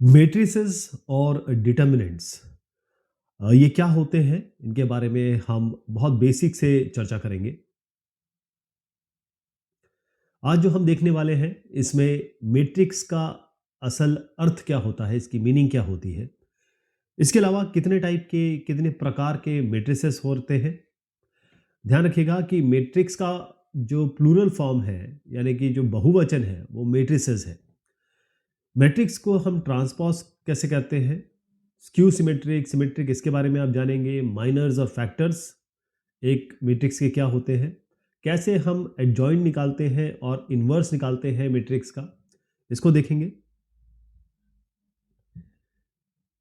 Matrices और determinants ये क्या होते हैं? इनके बारे में हम बहुत बेसिक से चर्चा करेंगे। आज जो हम देखने वाले हैं इसमें मैट्रिक्स का असल अर्थ क्या होता है, इसकी मीनिंग क्या होती है, इसके अलावा कितने टाइप के कितने प्रकार के मैट्रिसेस होते हैं। ध्यान रखिएगा कि मैट्रिक्स का जो प्लूरल फॉर्म है यानी कि जो बहुवचन है वो मैट्रिसेस है। मैट्रिक्स को हम ट्रांसपोज कैसे कहते हैं, स्क्यू सिमेट्रिक सिमेट्रिक इसके बारे में आप जानेंगे। माइनर्स और फैक्टर्स एक मैट्रिक्स के क्या होते हैं, कैसे हम एडजॉइंट निकालते हैं और इन्वर्स निकालते हैं मैट्रिक्स का, इसको देखेंगे।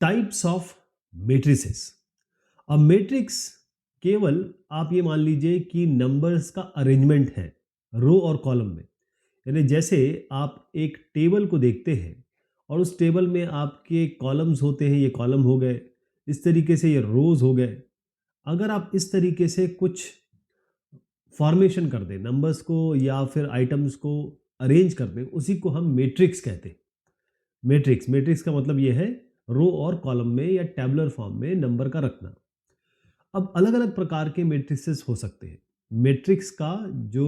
Types of matrices. अब मैट्रिक्स केवल आप ये मान लीजिए कि नंबर्स का अरेंजमेंट है रो और कॉलम में। यानी जैसे आप एक टेबल को देखते हैं और उस टेबल में आपके कॉलम्स होते हैं, ये कॉलम हो गए, इस तरीके से ये रोज हो गए। अगर आप इस तरीके से कुछ फॉर्मेशन कर दें नंबर्स को या फिर आइटम्स को अरेंज कर दें, उसी को हम मैट्रिक्स कहते हैं। मैट्रिक्स मैट्रिक्स का मतलब ये है रो और कॉलम में या टेबुलर फॉर्म में नंबर का रखना। अब अलग अलग प्रकार के मैट्रिसेस हो सकते हैं। मैट्रिक्स का जो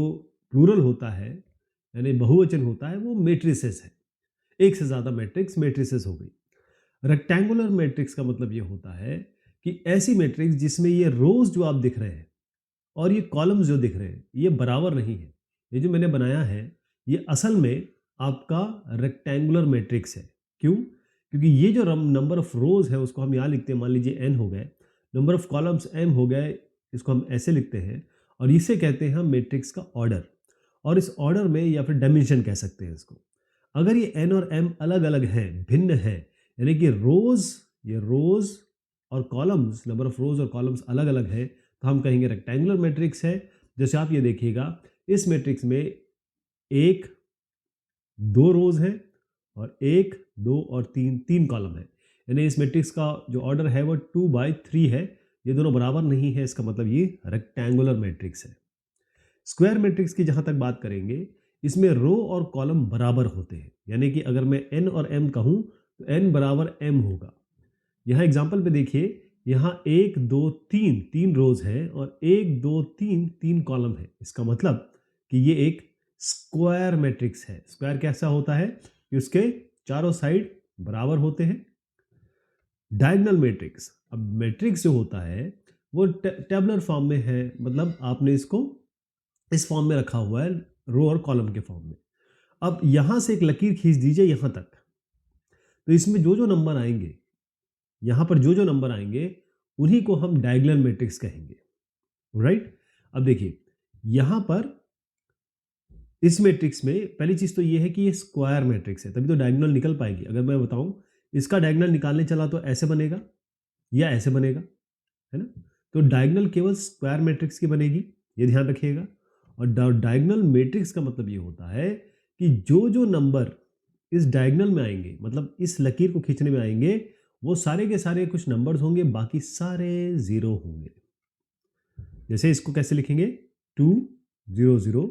प्लूरल होता है यानी बहुवचन होता है वो मैट्रिसेस है। एक से ज़्यादा मैट्रिक्स मैट्रिसेस हो गई। रेक्टेंगुलर मैट्रिक्स का मतलब ये होता है कि ऐसी मैट्रिक्स जिसमें ये रोज जो आप दिख रहे हैं और ये कॉलम्स जो दिख रहे हैं ये बराबर नहीं है। ये जो मैंने बनाया है ये असल में आपका रेक्टेंगुलर मैट्रिक्स है। क्यों? क्योंकि ये जो नंबर ऑफ रोज है उसको हम यहाँ लिखते हैं, मान लीजिए एन हो गए, नंबर ऑफ कॉलम्स एम हो गए, इसको हम ऐसे लिखते हैं और इसे कहते हैं हम मैट्रिक्स का ऑर्डर। और इस ऑर्डर में या फिर डायमेंशन कह सकते हैं इसको। अगर ये एन और एम अलग अलग हैं, भिन्न हैं, यानी कि ये रोज और कॉलम्स, नंबर ऑफ रोज और कॉलम्स अलग अलग है, तो हम कहेंगे रेक्टेंगुलर मैट्रिक्स है। जैसे आप ये देखिएगा, इस मैट्रिक्स में एक दो रोज है और एक दो और तीन तीन कॉलम है। यानी इस मैट्रिक्स का जो ऑर्डर है वो 2/3 है। ये दोनों बराबर नहीं है, इसका मतलब ये रेक्टेंगुलर मैट्रिक्स है। स्क्वायर मैट्रिक्स की जहां तक बात करेंगे, इसमें रो और कॉलम बराबर होते हैं। यानी कि अगर मैं एन और एम कहूं तो एन बराबर एम होगा। यहाँ एग्जाम्पल पे देखिए, यहाँ एक दो तीन तीन रोज है और एक दो तीन तीन कॉलम है। इसका मतलब कि ये एक स्क्वायर मैट्रिक्स है। स्क्वायर कैसा होता है कि उसके चारों साइड बराबर होते हैं। डायगोनल मैट्रिक्स, अब मैट्रिक्स जो होता है वो टेबुलर फॉर्म में है, मतलब आपने इसको इस फॉर्म में रखा हुआ है, रो और कॉलम के फॉर्म में। अब यहां से एक लकीर खींच दीजिए यहां तक, तो इसमें जो जो नंबर आएंगे, यहां पर जो जो नंबर आएंगे उन्हीं को हम डायगोनल मैट्रिक्स कहेंगे। राइट? अब देखिए यहां पर इस मैट्रिक्स में पहली चीज तो ये है कि ये स्क्वायर मैट्रिक्स है, तभी तो डायगोनल निकल पाएगी। अगर मैं बताऊं इसका डायगोनल निकालने चला तो ऐसे बनेगा या ऐसे बनेगा, है ना? तो डायगोनल केवल स्क्वायर मैट्रिक्स की बनेगी, ये ध्यान रखिएगा। और डायगोनल मैट्रिक्स का मतलब ये होता है कि जो जो नंबर इस डायगोनल में आएंगे, मतलब इस लकीर को खींचने में आएंगे, वो सारे के सारे कुछ नंबर्स होंगे, बाकी सारे जीरो होंगे। जैसे इसको कैसे लिखेंगे, 2 0 0।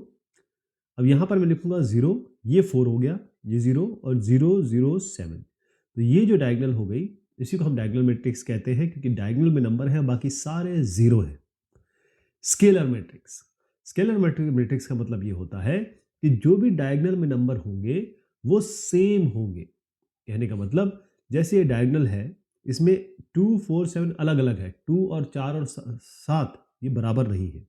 अब यहां पर मैं लिखूंगा 0, ये 4 हो गया, ये 0 और 0 0 7। तो ये जो डायगोनल हो गई, इसी को हम डायगोनल मैट्रिक्स कहते हैं, क्योंकि डायगोनल में नंबर है बाकी सारे जीरो है। स्केलर मैट्रिक्स, स्केलर मैट्रिक्स का मतलब ये होता है कि जो भी डायगोनल में नंबर होंगे वो सेम होंगे। कहने का मतलब जैसे ये डायगोनल है, इसमें 2 4 7 अलग अलग है, 2 और 4 और 7 ये बराबर नहीं है,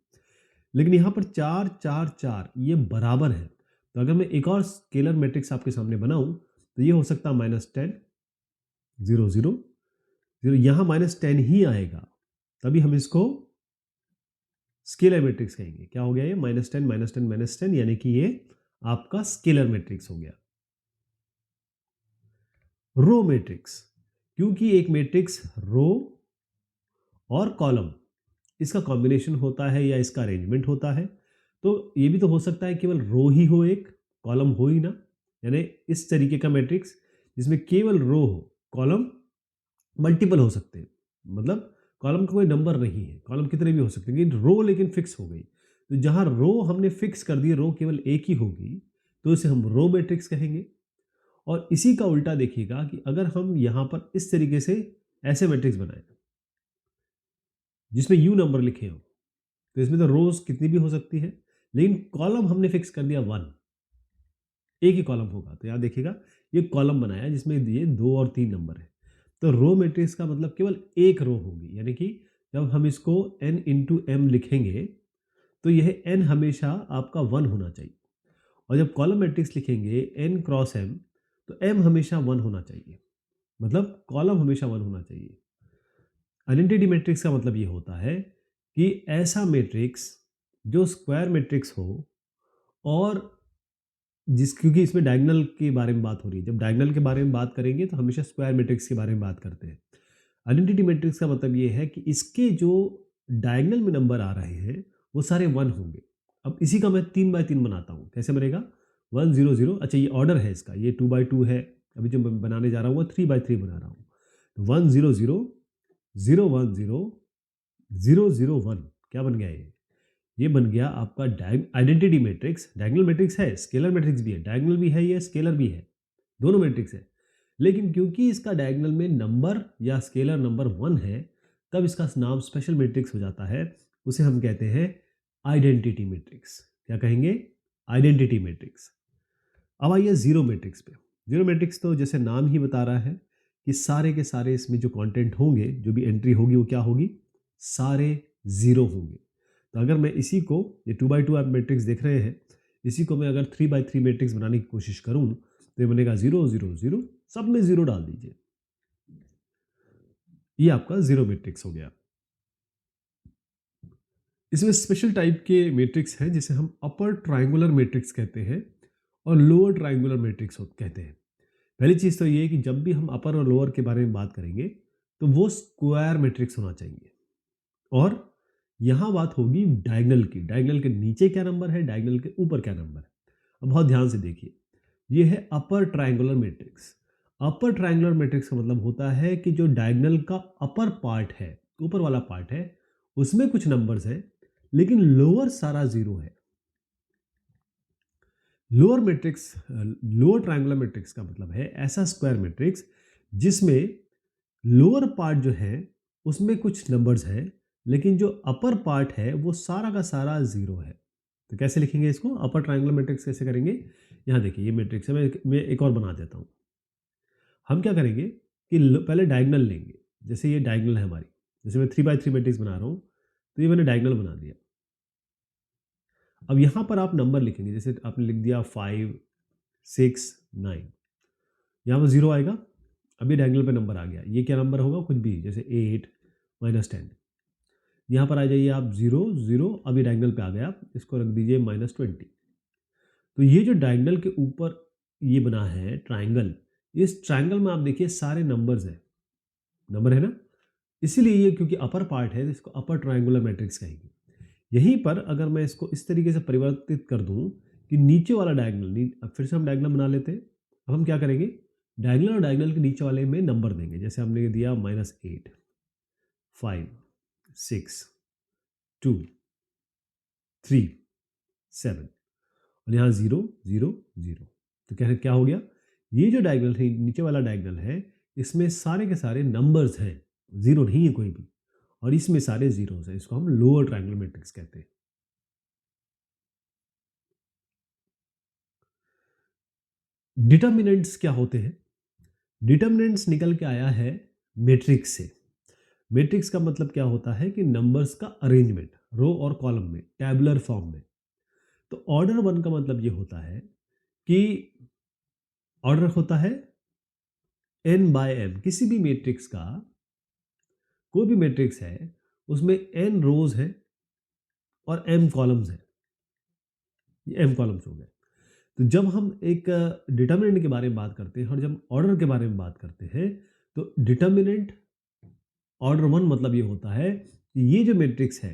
लेकिन यहाँ पर 4 4 4 ये बराबर है। तो अगर मैं एक और स्केलर मैट्रिक्स आपके सामने बनाऊं तो ये हो सकता है -10 0 0 0। यहाँ -10 ही आएगा, तभी हम इसको स्केलर मैट्रिक्स कहेंगे। क्या हो गया ये, -10 -10 -10, यानी कि ये आपका स्केलर मैट्रिक्स हो गया। रो मैट्रिक्स, क्योंकि एक मैट्रिक्स रो और कॉलम इसका कॉम्बिनेशन होता है या इसका अरेंजमेंट होता है, तो ये भी तो हो सकता है केवल रो ही हो, एक कॉलम हो ही ना। यानी इस तरीके का मैट्रिक्स जिसमें केवल रो हो, कॉलम मल्टीपल हो सकते हैं, मतलब कॉलम का कोई नंबर नहीं है, कॉलम कितने भी हो सकते हैं, लेकिन रो लेकिन फिक्स हो गई। तो जहां रो हमने फिक्स कर दी, रो केवल एक ही होगी, तो इसे हम रो मैट्रिक्स कहेंगे। और इसी का उल्टा देखिएगा कि अगर हम यहाँ पर इस तरीके से ऐसे मैट्रिक्स बनाए जिसमें यू नंबर लिखे हो, तो इसमें तो रोज कितनी भी हो सकती है, लेकिन कॉलम हमने फिक्स कर दिया 1, एक ही कॉलम होगा। तो यहाँ देखिएगा ये कॉलम बनाया जिसमें दिए 2 और 3 नंबर है। तो रो मैट्रिक्स का मतलब केवल एक रो होगी, यानी कि जब हम इसको n इंटू एम लिखेंगे तो यह n हमेशा आपका 1 होना चाहिए, और जब कॉलम मैट्रिक्स लिखेंगे n क्रॉस m तो m हमेशा 1 होना चाहिए, मतलब कॉलम हमेशा 1 होना चाहिए। आइडेंटिटी मैट्रिक्स का मतलब ये होता है कि ऐसा मैट्रिक्स जो स्क्वायर मैट्रिक्स हो, और क्योंकि इसमें डायगोनल के बारे में बात हो रही है, जब डायगोनल के बारे में बात करेंगे तो हमेशा स्क्वायर मैट्रिक्स के बारे में बात करते हैं। आइडेंटिटी मैट्रिक्स का मतलब ये है कि इसके जो डायगोनल में नंबर आ रहे हैं वो सारे 1 होंगे। अब इसी का मैं 3 बाय 3 बनाता हूँ, कैसे बनेगा 1 0 0। अच्छा, ये ऑर्डर है इसका, ये 2 बाय 2 है, अभी जो मैं बनाने जा रहा हूँ वो 3 बाय 3 बना रहा हूँ। तो 1 0 0 0 1 0 0 0 1 क्या बन गया ये बन गया आपका आइडेंटिटी मैट्रिक्स। डायगोनल मैट्रिक्स है, स्केलर मैट्रिक्स भी है, डायगोनल भी है, ये स्केलर भी है, दोनों मैट्रिक्स है। लेकिन क्योंकि इसका डायगोनल में नंबर या स्केलर नंबर 1 है, तब इसका नाम स्पेशल मैट्रिक्स हो जाता है। उसे हम कहते हैं आइडेंटिटी मैट्रिक्स। क्या कहेंगे? Identity matrix. अब आइए जीरो मैट्रिक्स पे। जीरो मैट्रिक्स तो जैसे नाम ही बता रहा है कि सारे के सारे इसमें जो कंटेंट होंगे, जो भी एंट्री होगी वो क्या होगी, सारे जीरो होंगे। तो अगर मैं इसी को, ये 2 बाई 2 आप मैट्रिक्स देख रहे हैं, इसी को मैं अगर 3 बाई 3 मैट्रिक्स बनाने की कोशिश करूं तो ये बनेगा 0 0 0, सब में 0 डाल दीजिए, ये आपका जीरो मैट्रिक्स हो गया। इसमें स्पेशल टाइप के मैट्रिक्स हैं जिसे हम अपर ट्रायंगुलर मैट्रिक्स कहते हैं और लोअर ट्रायंगुलर मैट्रिक्स कहते हैं। पहली चीज़ तो ये है कि जब भी हम अपर और लोअर के बारे में बात करेंगे तो वो स्क्वायर मैट्रिक्स होना चाहिए। और यहाँ बात होगी डायगोनल की, डायगोनल के नीचे क्या नंबर है, डायगोनल के ऊपर क्या नंबर है। अब बहुत ध्यान से देखिए, ये है upper triangular matrix. Upper triangular matrix का मतलब होता है कि जो डायगोनल का अपर पार्ट है, ऊपर वाला पार्ट है, उसमें कुछ नंबर्स हैं लेकिन लोअर सारा जीरो है। Lower matrix, lower triangular matrix का मतलब है ऐसा स्क्वायर मैट्रिक्स जिसमें लोअर पार्ट जो है उसमें कुछ नंबर्स हैं, लेकिन जो अपर पार्ट है वो सारा का सारा जीरो है। तो कैसे लिखेंगे इसको, अपर ट्रायंगुलर मैट्रिक्स कैसे करेंगे? यहाँ देखिए ये मैट्रिक्स है, मैं एक और बना देता हूँ। हम क्या करेंगे कि पहले डायगोनल लेंगे, जैसे ये डायगोनल है हमारी, जैसे मैं 3 बाई 3 मैट्रिक्स बना रहा हूँ तो ये मैंने डायगोनल बना दिया। अब यहाँ पर आप नंबर लिखेंगे, जैसे आपने लिख दिया 5 6 9, यहाँ पर जीरो आएगा। अभी डायगोनल पे नंबर आ गया, ये क्या नंबर होगा, कुछ भी, जैसे 8 -10। यहाँ पर आ जाइए आप 0 0, अभी डायगोनल पे आ गया, इसको रख दीजिए -20। तो ये जो डायगोनल के ऊपर ये बना है ट्राइंगल, इस ट्राइंगल में आप देखिए सारे नंबर्स हैं, नंबर है ना, इसीलिए ये क्योंकि अपर पार्ट है तो इसको अपर ट्राइंगुलर मैट्रिक्स कहेंगे। यहीं पर अगर मैं इसको इस तरीके से परिवर्तित कर दूं कि नीचे वाला डायगोनल, अब फिर से हम डायगोनल बना लेते हैं। अब हम क्या करेंगे, डायगोनल और डायगोनल के नीचे वाले में नंबर देंगे, जैसे हमने दिया -8 5 6 2 3 7, और यहाँ 0 0 0। तो क्या हो गया, ये जो डायगोनल है, नीचे वाला डायगोनल है, इसमें सारे के सारे नंबर्स हैं, जीरो नहीं है कोई भी, और इसमें सारे जीरोस हैं, इसको हम लोअर ट्रायंगुलर मैट्रिक्स कहते हैं। डिटर्मिनेंट्स क्या होते हैं? डिटर्मिनेंट्स निकल के आया है मैट्रिक्स से। मैट्रिक्स का मतलब क्या होता है कि नंबर्स का अरेंजमेंट रो और कॉलम में टैबुलर फॉर्म में। तो ऑर्डर 1 का मतलब ये होता है कि ऑर्डर होता है n बाय m। किसी भी मैट्रिक्स का, कोई भी मैट्रिक्स है उसमें n रोज है और m कॉलम्स है, ये m कॉलम्स हो गए। तो जब हम एक डिटर्मिनेंट के बारे में बात करते हैं और जब ऑर्डर के बारे में बात करते हैं, तो डिटर्मिनेंट ऑर्डर 1 मतलब ये होता है कि ये जो मैट्रिक्स है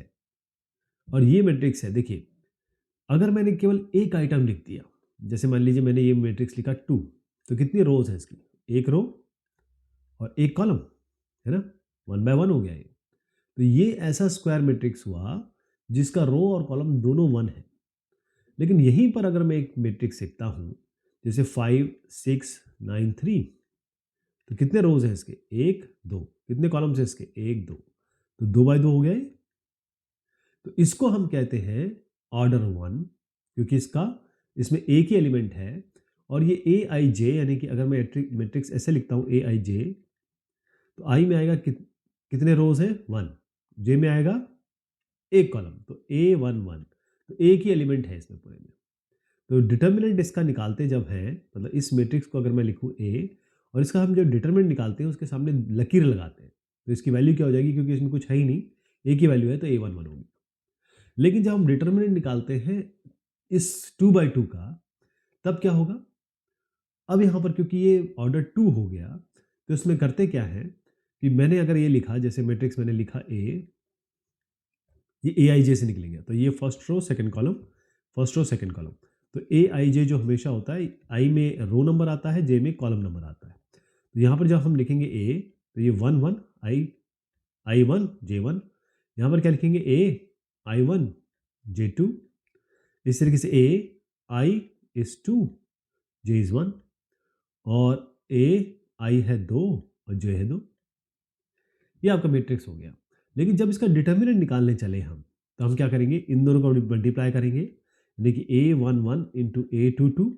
और ये मैट्रिक्स है, देखिए अगर मैंने केवल एक आइटम लिख दिया, जैसे मान लीजिए मैंने ये मैट्रिक्स लिखा 2, तो कितनी रोज है इसकी, एक रो और एक कॉलम, है ना, 1 बाय 1 हो गया ये। तो ये ऐसा स्क्वायर मैट्रिक्स हुआ जिसका रो और कॉलम दोनों 1 है। लेकिन यहीं पर अगर मैं एक मैट्रिक्स लिखता हूँ, जैसे 5 6 9 3। तो कितने रोज है इसके? 1 2। कितने कॉलम्स है इसके? 1 2। तो 2 बाई 2 हो गया ये। तो इसको हम कहते हैं ऑर्डर 1, क्योंकि इसमें एक ही एलिमेंट है। और ये ए आई जे, यानी कि अगर मैं मैट्रिक्स ऐसे लिखता हूँ ए आई जे, तो आई में आएगा कितने रोज है? 1। जे में आएगा एक कॉलम, तो ए 1 1। तो एक ही एलिमेंट है इसमें पूरे में। तो डिटर्मिनेंट इसका निकालते जब है, मतलब इस मैट्रिक्स को अगर मैं लिखूँ ए, और इसका हम जब डिटर्मिनेंट निकालते हैं उसके सामने लकीर लगाते हैं, तो इसकी वैल्यू क्या हो जाएगी? क्योंकि इसमें कुछ है ही नहीं, एक ही वैल्यू है, तो ए 1 1 होगी। लेकिन जब हम डिटर्मिनेंट निकालते हैं इस 2 बाई 2 का, तब क्या होगा? अब यहाँ पर क्योंकि ये ऑर्डर 2 हो गया, तो इसमें करते क्या है कि मैंने अगर ये लिखा, जैसे मैट्रिक्स मैंने लिखा ए, ये ए आई जे से निकलेंगे, तो ये first row second column, first row second column. तो ए आई जे जो हमेशा होता है, आई में रो नंबर आता है, जे में कॉलम नंबर आता है। तो यहाँ पर जब हम लिखेंगे ए, तो ये 1 1 आई 1 जे 1। यहाँ पर क्या लिखेंगे? ए आई 1 जे 2। इस तरीके से ए आई इज 2 जे इज 1, और ए आई है 2 और जे है 2। ये आपका मैट्रिक्स हो गया। लेकिन जब इसका डिटर्मिनेंट निकालने चले हम, तो हम क्या करेंगे? इन दोनों को मल्टीप्लाई करेंगे, यानी कि ए 1 1 इंटू ए 2 2,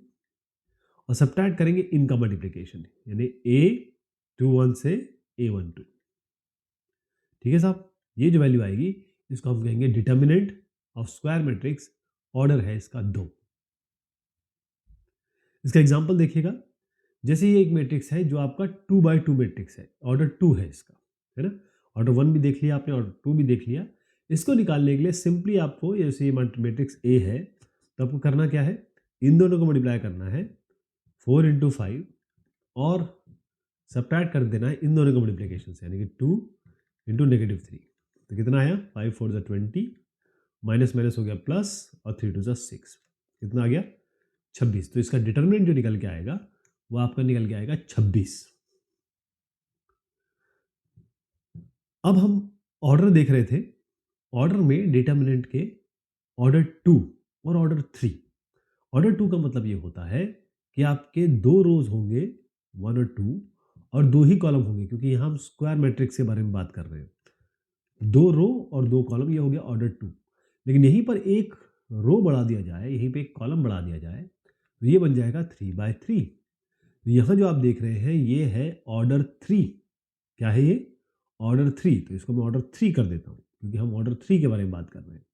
और सब्ट्रैक्ट करेंगे इनका मल्टीप्लिकेशन, यानी ए 2 1 से ए 1 2। ठीक है साहब? ये जो वैल्यू आएगी, इसको हम कहेंगे determinant of square matrix. Order है इसका 2। इसका एग्जांपल देखिएगा। जैसे ये एक मैट्रिक्स है जो आपका 2 बाई 2 मैट्रिक्स है, ऑर्डर 2 है इसका, है ना? ऑर्डर 1 भी देख लिया आपने, ऑर्डर 2 भी देख लिया। इसको निकालने के लिए सिंपली आपको, जैसे ये मैट्रिक्स ए है, तो आपको करना क्या है? इन दोनों को मल्टीप्लाई करना है 4 इंटू 5, और सब्ट्रैक्ट कर देना है इन दोनों को मल्टीप्लिकेशन से, यानी कि 2 इंटू नेगेटिव 3। तो कितना आया? 5 4 ज़ा 20, माइनस माइनस हो गया प्लस, और 3 2 ज़ा 6। कितना आ गया? 26। तो इसका डिटर्मिनेंट जो निकल के आएगा, वो आपका निकल के आएगा 26। अब हम ऑर्डर देख रहे थे। ऑर्डर में डिटर्मिनेंट के ऑर्डर 2 और ऑर्डर 3। ऑर्डर 2 का मतलब ये होता है कि आपके 2 रोज होंगे 1 और 2, और 2 ही कॉलम होंगे, क्योंकि यहाँ हम स्क्वायर मैट्रिक्स के बारे में बात कर रहे हैं। 2 रो और 2 कॉलम, ये हो गया ऑर्डर 2। लेकिन यहीं पर एक रो बढ़ा दिया जाए, यहीं पे एक कॉलम बढ़ा दिया जाए, तो ये बन जाएगा 3 बाई 3। यहाँ जो आप देख रहे हैं, ये है ऑर्डर 3। क्या है ये? ऑर्डर 3। तो इसको मैं ऑर्डर 3 कर देता हूँ, क्योंकि हम ऑर्डर 3 के बारे में बात कर रहे हैं।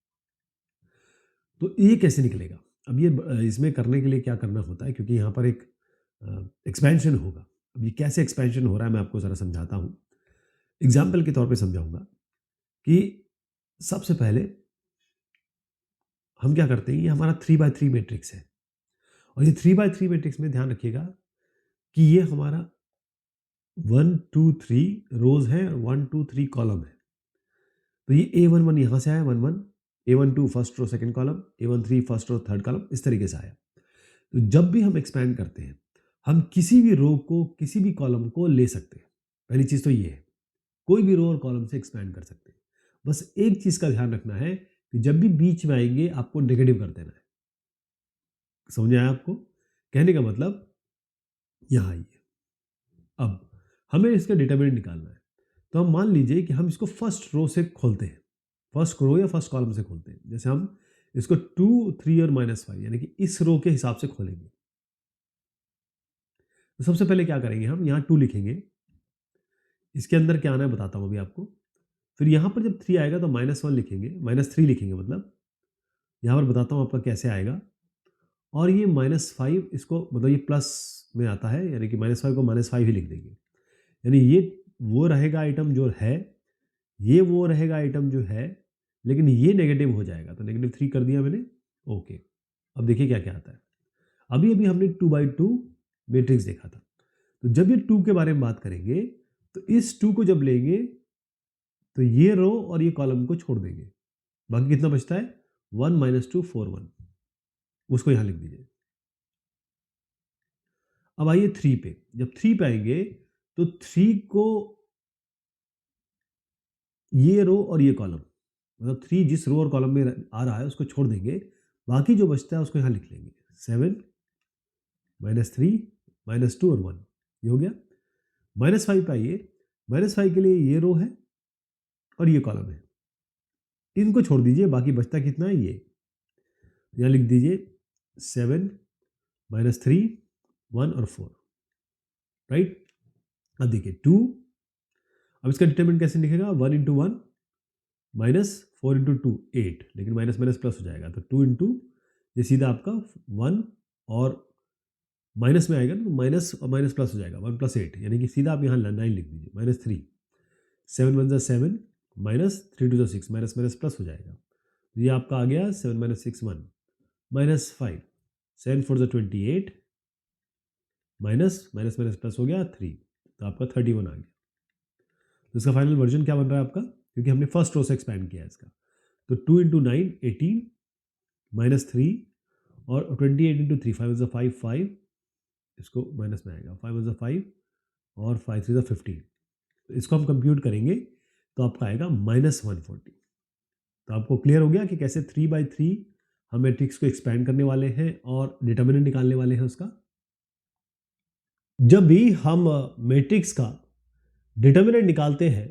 तो ये कैसे निकलेगा? अब ये इसमें करने के लिए क्या करना होता है, क्योंकि यहाँ पर एक एक्सपेंशन होगा। अब ये कैसे एक्सपेंशन हो रहा है, मैं आपको ज़रा समझाता हूँ। एग्जाम्पल के तौर पे समझाऊंगा कि सबसे पहले हम क्या करते हैं, ये हमारा 3 बाई 3 मैट्रिक्स है, और ये 3 बाई 3 मैट्रिक्स में ध्यान रखिएगा कि ये हमारा 1 2 3 रोज है, और 1 2 3 कॉलम है। तो ये ए 1 1 यहाँ से आया, 1 1, ए 1 2 फर्स्ट रो सेकंड कॉलम, ए 1 3 फर्स्ट रो थर्ड कॉलम, इस तरीके से आया। तो जब भी हम एक्सपैंड करते हैं, हम किसी भी रो को, किसी भी कॉलम को ले सकते हैं। पहली चीज़ तो ये है, कोई भी रो और कॉलम से एक्सपैंड कर सकते हैं। बस एक चीज़ का ध्यान रखना है कि जब भी बीच में आएंगे, आपको नेगेटिव कर देना है। समझ आया आपको? कहने का मतलब, यहाँ आइए। अब हमें इसका डिटरमिनेंट निकालना है। तो हम मान लीजिए कि हम इसको फर्स्ट रो से खोलते हैं, फर्स्ट रो या फर्स्ट कॉलम से खोलते हैं। जैसे हम इसको 2 3 और -5, यानी कि इस रो के हिसाब से खोलेंगे। तो सबसे पहले क्या करेंगे, हम यहाँ 2 लिखेंगे। इसके अंदर क्या आना है बताता हूँ अभी आपको। फिर यहाँ पर जब 3 आएगा तो -1 लिखेंगे, -3 लिखेंगे, मतलब यहाँ पर बताता हूँ आपका कैसे आएगा। और ये -5, इसको मतलब ये प्लस में आता है, यानी कि -5 को -5 ही लिख देंगे। यानी ये वो रहेगा आइटम जो है, ये वो रहेगा आइटम जो है, लेकिन ये नेगेटिव हो जाएगा। तो -3 कर दिया मैंने। ओके, अब देखिए क्या क्या आता है। अभी अभी हमने 2 बाई 2 मैट्रिक्स देखा था। तो जब ये 2 के बारे में बात करेंगे, तो इस 2 को जब लेंगे, तो ये रो और ये कॉलम को छोड़ देंगे। बाकी कितना बचता है? 1 -2 4 1, उसको यहां लिख दीजिए। अब आइए 3 पे। जब 3 पे आएंगे, तो 3 को, ये रो और ये कॉलम, मतलब 3 जिस रो और कॉलम में आ रहा है उसको छोड़ देंगे। बाकी जो बचता है उसको यहां लिख लेंगे। 7 -3 -2 और 1, ये हो गया। -5 पे आइए, -5 के लिए ये रो है और ये कॉलम है, इनको छोड़ दीजिए, बाकी बचता कितना है ये, यहाँ लिख दीजिए 7 -3 1 और 4, राइट। अब देखिए 2, अब इसका डिटरमिनेंट कैसे लिखेगा, 1 इंटू 1 -4 इंटू 2 8, लेकिन माइनस माइनस प्लस हो जाएगा, तो 2 इंटू ये सीधा आपका 1 और माइनस में आएगा, तो माइनस और माइनस प्लस हो जाएगा, 1 + 8, यानी कि सीधा आप यहाँ 9 लिख दीजिए, -3, 7 1 7 -3 2 6, माइनस माइनस प्लस हो जाएगा, तो ये आपका आ गया 7 - 6 1 -5, 7 4 28, माइनस माइनस माइनस प्लस हो गया 3, तो आपका 31 आ गया। तो इसका फाइनल वर्जन क्या बन रहा है आपका, क्योंकि हमने फर्स्ट रो से एक्सपैंड किया है इसका, तो 2 इंटू 9 18 -3 और 28 इंटू 3 5 5 5, इसको माइनस में आएगा, 5 5 और 5 3 15, तो इसको हम कंप्यूट करेंगे तो आपका आएगा -140। तो आपको क्लियर हो गया कि कैसे 3/3 हम मैट्रिक्स को एक्सपैंड करने वाले हैं और डिटर्मिनेंट निकालने वाले हैं उसका। जब भी हम मैट्रिक्स का डिटर्मिनेंट निकालते हैं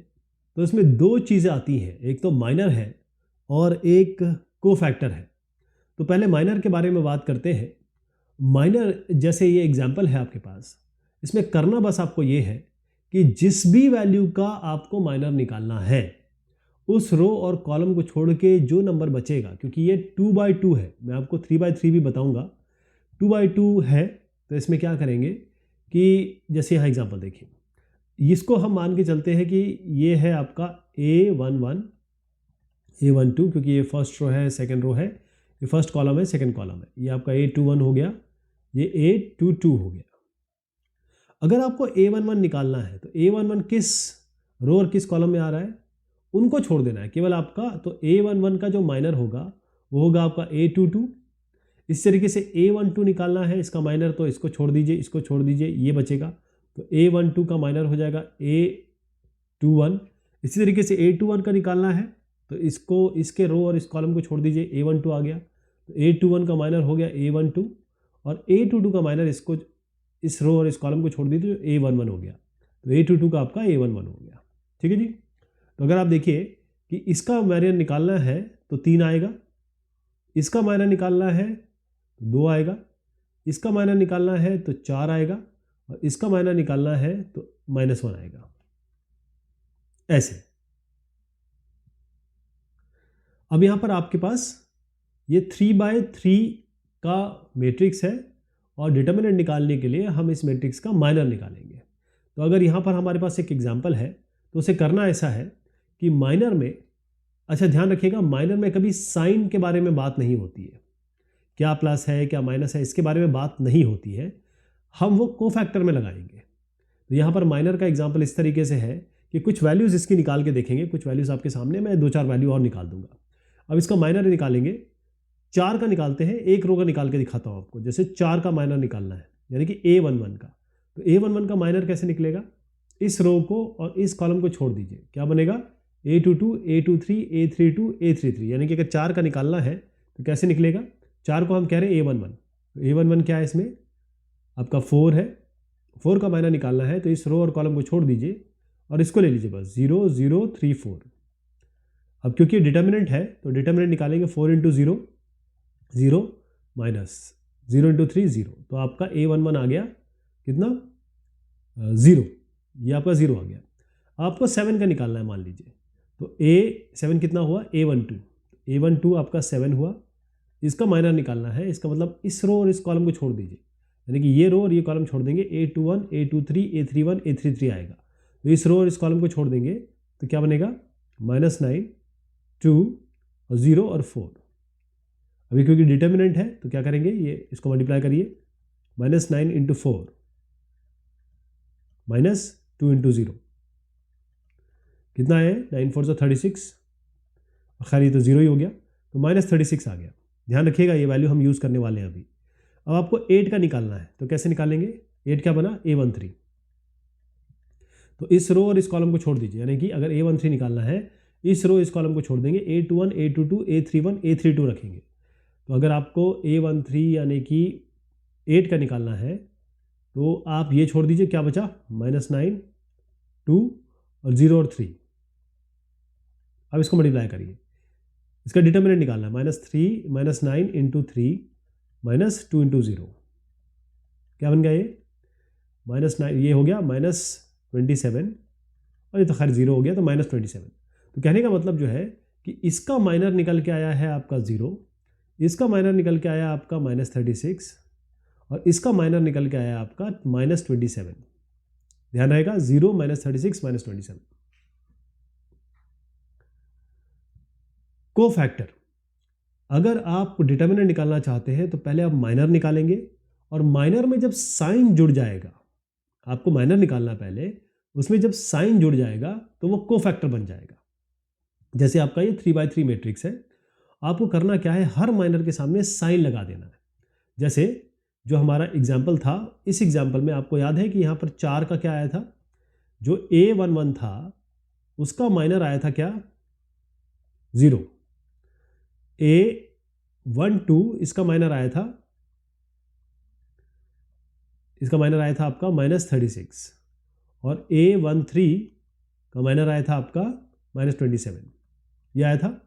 तो इसमें दो चीज़ें आती हैं, एक तो माइनर है और एक कोफैक्टर है। तो पहले माइनर के बारे में बात करते हैं। माइनर जैसे ये एग्जाम्पल है आपके पास, इसमें करना बस आपको ये है कि जिस भी वैल्यू का आपको माइनर निकालना है उस रो और कॉलम को छोड़ के जो नंबर बचेगा, क्योंकि ये 2/2 है, मैं आपको 3/3 भी बताऊंगा, 2/2 है, तो इसमें क्या करेंगे कि जैसे यहाँ एग्जाम्पल देखिए, इसको हम मान के चलते हैं कि ये है आपका A11 A12, क्योंकि ये फर्स्ट रो है, सेकंड रो है, ये फर्स्ट कॉलम है, सेकंड कॉलम है, ये आपका A21 हो गया, ये A22 हो गया। अगर आपको A11 निकालना है तो A11 किस रो और किस कॉलम में आ रहा है उनको छोड़ देना है केवल आपका, तो A11 का जो माइनर होगा वो होगा आपका A22। इस तरीके से A12 निकालना है इसका माइनर, तो इसको छोड़ दीजिए, इसको छोड़ दीजिए, ये बचेगा, तो A12 का माइनर हो जाएगा A21। इसी तरीके से A21 का निकालना है तो इसको, इसके रो और इस कॉलम को छोड़ दीजिए, A12 आ गया, तो A21 का माइनर हो गया A12 और A22 का माइनर इसको, इस रो और इस कॉलम को छोड़ दीजिए, तो A11 हो गया, तो A22 का आपका A11 हो गया। ठीक है जी। तो अगर आप देखिए कि इसका माइनर निकालना है तो 3 आएगा, इसका माइनर निकालना है तो 2 आएगा, इसका माइनर निकालना है तो 4 आएगा और इसका माइनर निकालना है तो -1 आएगा, ऐसे। अब यहां पर आपके पास ये 3/3 का मैट्रिक्स है और डिटर्मिनेंट निकालने के लिए हम इस मैट्रिक्स का माइनर निकालेंगे। तो अगर यहाँ पर हमारे पास एक एग्जाम्पल है तो उसे करना ऐसा है कि माइनर में, अच्छा ध्यान रखिएगा, माइनर में कभी साइन के बारे में बात नहीं होती है, क्या प्लस है क्या माइनस है इसके बारे में बात नहीं होती है, हम वो कोफैक्टर में लगाएंगे। तो यहाँ पर माइनर का एग्जाम्पल इस तरीके से है कि कुछ वैल्यूज़ इसकी निकाल के देखेंगे, कुछ वैल्यूज़ आपके सामने, मैं 2-4 वैल्यू और निकाल दूंगा। अब इसका माइनर निकालेंगे, 4 का निकालते हैं, एक रो का निकाल के दिखाता हूँ आपको। जैसे 4 का माइनर निकालना है यानी कि A11 का, तो A11 का माइनर कैसे निकलेगा, इस रो को और इस कॉलम को छोड़ दीजिए, क्या बनेगा, A22 A23 A32 A33, यानी कि अगर 4 का निकालना है तो कैसे निकलेगा, 4 को हम कह रहे हैं A11, तो A11 क्या है इसमें आपका 4 है, 4 का माइनर निकालना है तो इस रो और कॉलम को छोड़ दीजिए और इसको ले लीजिए बस 0 0 3 4। अब क्योंकि डिटर्मिनेंट है तो डिटर्मिनेंट निकालेंगे, 4 इंटू 0 0 माइनस 0 इंटू 3 0, तो आपका A11 आ गया कितना 0, ये आपका 0 आ गया। आपको 7 का निकालना है मान लीजिए, तो A7 कितना हुआ A12, A12 आपका 7 हुआ, इसका माइनर निकालना है, इसका मतलब इस रो और इस कॉलम को छोड़ दीजिए, यानी कि ये रो और ये कॉलम छोड़ देंगे, A21 A23 A31 A33 आएगा, तो इस रो और इस कॉलम को छोड़ देंगे तो क्या बनेगा, -9 2 और 0 और 4। अभी क्योंकि डिटर्मिनेंट है तो क्या करेंगे, ये इसको मल्टीप्लाई करिए, -9 इंटू 4 -2 इंटू 0, कितना है, 9 4 36, खैर ये तो 0 ही हो गया, तो -36 आ गया। ध्यान रखिएगा ये वैल्यू हम यूज़ करने वाले हैं अभी। अब आपको 8 का निकालना है तो कैसे निकालेंगे, 8 क्या बना A13, तो इस रो और इस कॉलम को छोड़ दीजिए, यानी कि अगर A13 निकालना है इस रो इस कॉलम को छोड़ देंगे, A21 A22 A31 A32 रखेंगे, तो अगर आपको A13 यानी कि 8 का निकालना है तो आप ये छोड़ दीजिए, क्या बचा, -9, 2 और 0 और 3। अब इसको मल्टीप्लाई करिए, इसका डिटर्मिनेंट निकालना है, -9 इंटू 3 -2 इंटू 0, क्या बन गया ये, -9, ये हो गया -27, और ये तो खैर 0 हो गया तो -27। तो कहने का मतलब जो है कि इसका माइनर निकल के आया है आपका 0, इसका माइनर निकल के आया आपका -36, और इसका माइनर निकल के आया आपका -27। ध्यान रहेगा, 0 -36 -27। कोफैक्टर, अगर आप डिटर्मिनेंट निकालना चाहते हैं तो पहले आप माइनर निकालेंगे, और माइनर में जब साइन जुड़ जाएगा, आपको माइनर निकालना पहले, उसमें जब साइन जुड़ जाएगा तो वो कोफैक्टर बन जाएगा। जैसे आपका ये 3x3 मैट्रिक्स है, आपको करना क्या है, हर माइनर के सामने साइन लगा देना है। जैसे जो हमारा एग्जाम्पल था, इस एग्जाम्पल में आपको याद है कि यहाँ पर 4 का क्या आया था, जो A11 था उसका माइनर आया था क्या, 0। A12 इसका माइनर आया था, आपका -36, और A13 का माइनर आया था आपका -27, ये आया था।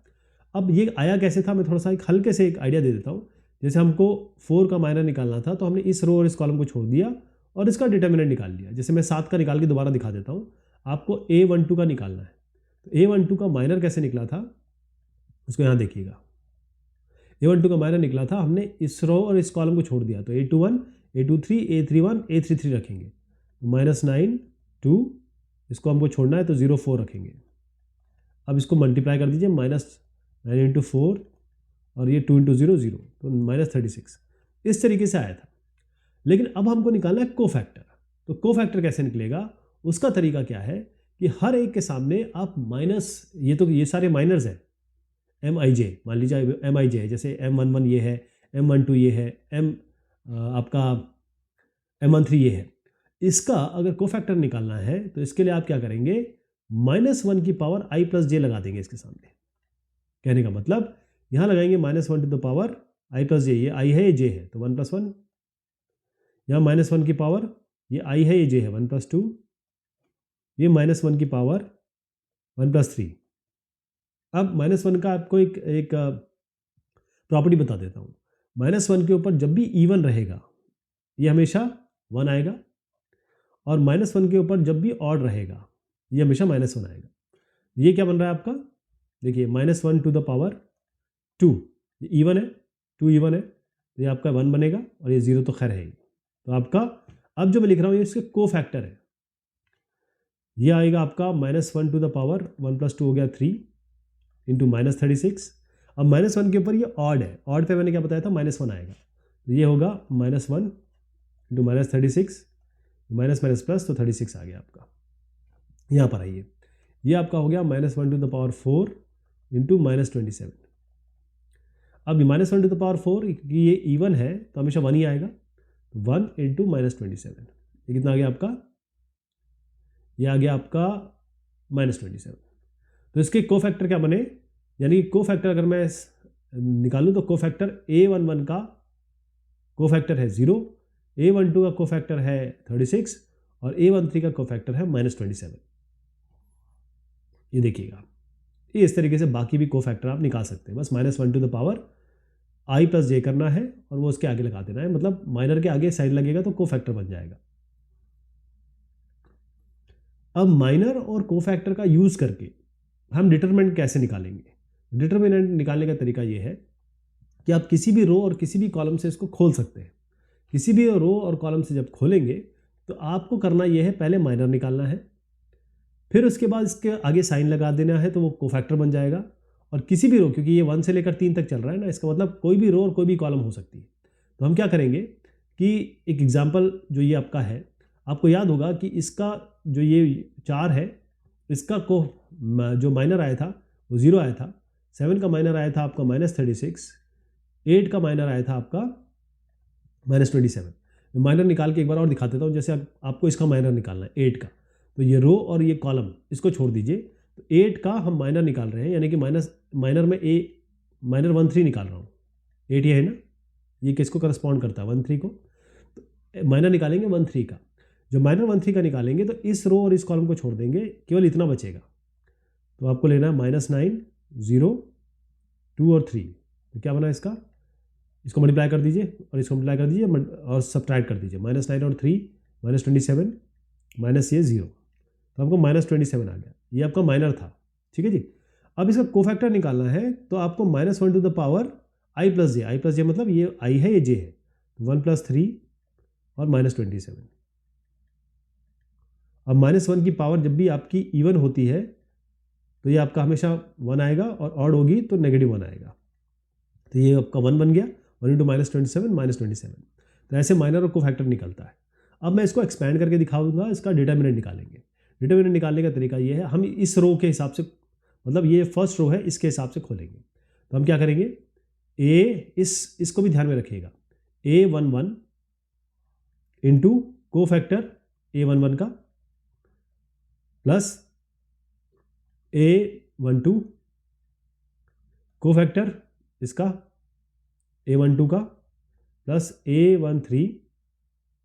अब ये आया कैसे था, मैं थोड़ा सा एक हल्के से एक आइडिया दे देता हूँ। जैसे हमको 4 का माइनर निकालना था, तो हमने इस रो और इस कॉलम को छोड़ दिया और इसका डिटर्मिनेंट निकाल लिया। जैसे मैं 7 का निकाल के दोबारा दिखा देता हूँ, आपको A12 का निकालना है। तो A12 का माइनर कैसे निकला था, उसको यहाँ देखिएगा। A12 का माइनर निकला था, हमने इस रो और इस कॉलम को छोड़ दिया, तो A21, A23, A31, A33 रखेंगे, -9, 2, इसको हमको छोड़ना है तो 0, 4 रखेंगे। अब इसको मल्टीप्लाई कर दीजिए, -9 इंटू 4, और ये 2 इंटू 0, 0, तो -36। इस तरीके से आया था। लेकिन अब हमको निकालना है कोफैक्टर। तो कोफैक्टर कैसे निकलेगा, उसका तरीका क्या है कि हर एक के सामने आप माइनस, ये सारे माइनर्स हैं, MIJ, मान लीजिए MIJ है, जैसे M11 ये है, M12 ये है, आपका M13 ये है। इसका अगर कोफैक्टर निकालना है तो इसके लिए आप क्या करेंगे, -1 की पावर I प्लस जे लगा देंगे इसके सामने। कहने का मतलब यहाँ लगाएंगे -1 to the power I plus j, ये I है, ये J है, तो 1 + 1। यहाँ -1 की पावर, ये I है, ये J है, 1 + 2। ये -1 की पावर 1 + 3। अब -1 का आपको एक प्रॉपर्टी बता देता हूँ। -1 के ऊपर जब भी इवन रहेगा, ये हमेशा 1 आएगा, और -1 के ऊपर जब भी ऑड रहेगा, ये हमेशा -1 आएगा। ये क्या बन रहा है आपका, देखिए, -1 टू द पावर 2, ये इवन है, 2 इवन है, तो ये आपका 1 बनेगा, और ये 0 तो खैर है ही। तो आपका अब जो मैं लिख रहा हूँ ये इसके कोफैक्टर है, ये आएगा आपका -1 टू द पावर 1 + 2 हो गया 3 इंटू -36। अब -1 के ऊपर ये ऑड है, ऑड पे मैंने क्या बताया था, -1 आएगा, तो ये होगा -1 इंटू -36, माइनस माइनस प्लस, तो 36 आ गया आपका। यहाँ पर आइए, ये आपका हो गया -1 टू द पावर 4 इंटू -27। अब -1 टू द पावर 4 की ये इवन है तो हमेशा 1 ही आएगा, 1 इंटू -27, ये कितना आ गया आपका, ये आ गया आपका -27। तो इसके कोफैक्टर क्या बने, यानी कोफैक्टर अगर मैं निकालूं तो कोफैक्टर A11 का कोफैक्टर है 0, A12 का कोफैक्टर है 36, और A13 का कोफैक्टर है -27। ये देखिएगा, ये इस तरीके से बाकी भी कोफैक्टर आप निकाल सकते हैं। बस -1 to the power I plus j करना है और वो उसके आगे लगा देना है, मतलब माइनर के आगे साइन लगेगा तो कोफैक्टर बन जाएगा। अब माइनर और कोफैक्टर का यूज करके हम डिटरमिनेंट कैसे निकालेंगे। डिटरमिनेंट निकालने का तरीका ये है कि आप किसी भी रो और किसी भी कॉलम से इसको खोल सकते हैं। किसी भी रो और कॉलम से जब खोलेंगे तो आपको करना यह है, पहले माइनर निकालना है, फिर उसके बाद इसके आगे साइन लगा देना है, तो वो कोफैक्टर बन जाएगा। और किसी भी रो, क्योंकि ये 1 से लेकर 3 तक चल रहा है ना, इसका मतलब कोई भी रो और कोई भी कॉलम हो सकती है। तो हम क्या करेंगे कि एक एग्जाम्पल जो ये आपका है, आपको याद होगा कि इसका जो ये 4 है, इसका जो माइनर आया था वो 0 आया था, 7 का माइनर आया था आपका -36, 8 का माइनर आया था आपका -27। माइनर निकाल के एक बार और दिखा देता हूँ। जैसे आपको इसका माइनर निकालना है 8 का, तो ये रो और ये कॉलम इसको छोड़ दीजिए, तो 8 का हम माइनर निकाल रहे हैं, यानी कि माइनर में माइनर 1 3 निकाल रहा हूँ। 8 ये है ना, ये किसको करस्पॉन्ड करता है, 1 3 को। तो माइनर निकालेंगे 1 3 का। जब माइनर 1 3 का निकालेंगे तो इस रो और इस कॉलम को छोड़ देंगे, केवल इतना बचेगा। तो आपको लेना है -9 0 2 और 3। तो क्या बना इसका, इसको मल्टीप्लाई कर दीजिए और इसको मल्टीप्लाई कर दीजिए और सब्ट्रैक्ट कर दीजिए। -9 और 3 -27 माइनस ये 0, तो आपको -27 आ गया। ये आपका माइनर था, ठीक है जी। अब इसका कोफैक्टर निकालना है, तो आपको -1 to the power i plus j, i plus j मतलब ये i है ये j है, 1 + 3 और -27। अब -1 की पावर जब भी आपकी इवन होती है तो ये आपका हमेशा 1 आएगा, और ऑड होगी तो -1 आएगा। तो ये आपका 1 बन गया, 1 इंटू -27 -27। तो ऐसे माइनर और कोफैक्टर निकलता है। अब मैं इसको एक्सपैंड करके दिखाऊंगा, इसका डिटर्मिनेंट निकालेंगे। डिटर्मिनेंट निकालने का तरीका ये है, हम इस रो के हिसाब से, मतलब ये फर्स्ट रो है, इसके हिसाब से खोलेंगे। तो हम क्या करेंगे, इसको भी ध्यान में रखिएगा, A11 इंटू कोफैक्टर A11 का प्लस A12 कोफैक्टर इसका A12 का प्लस A13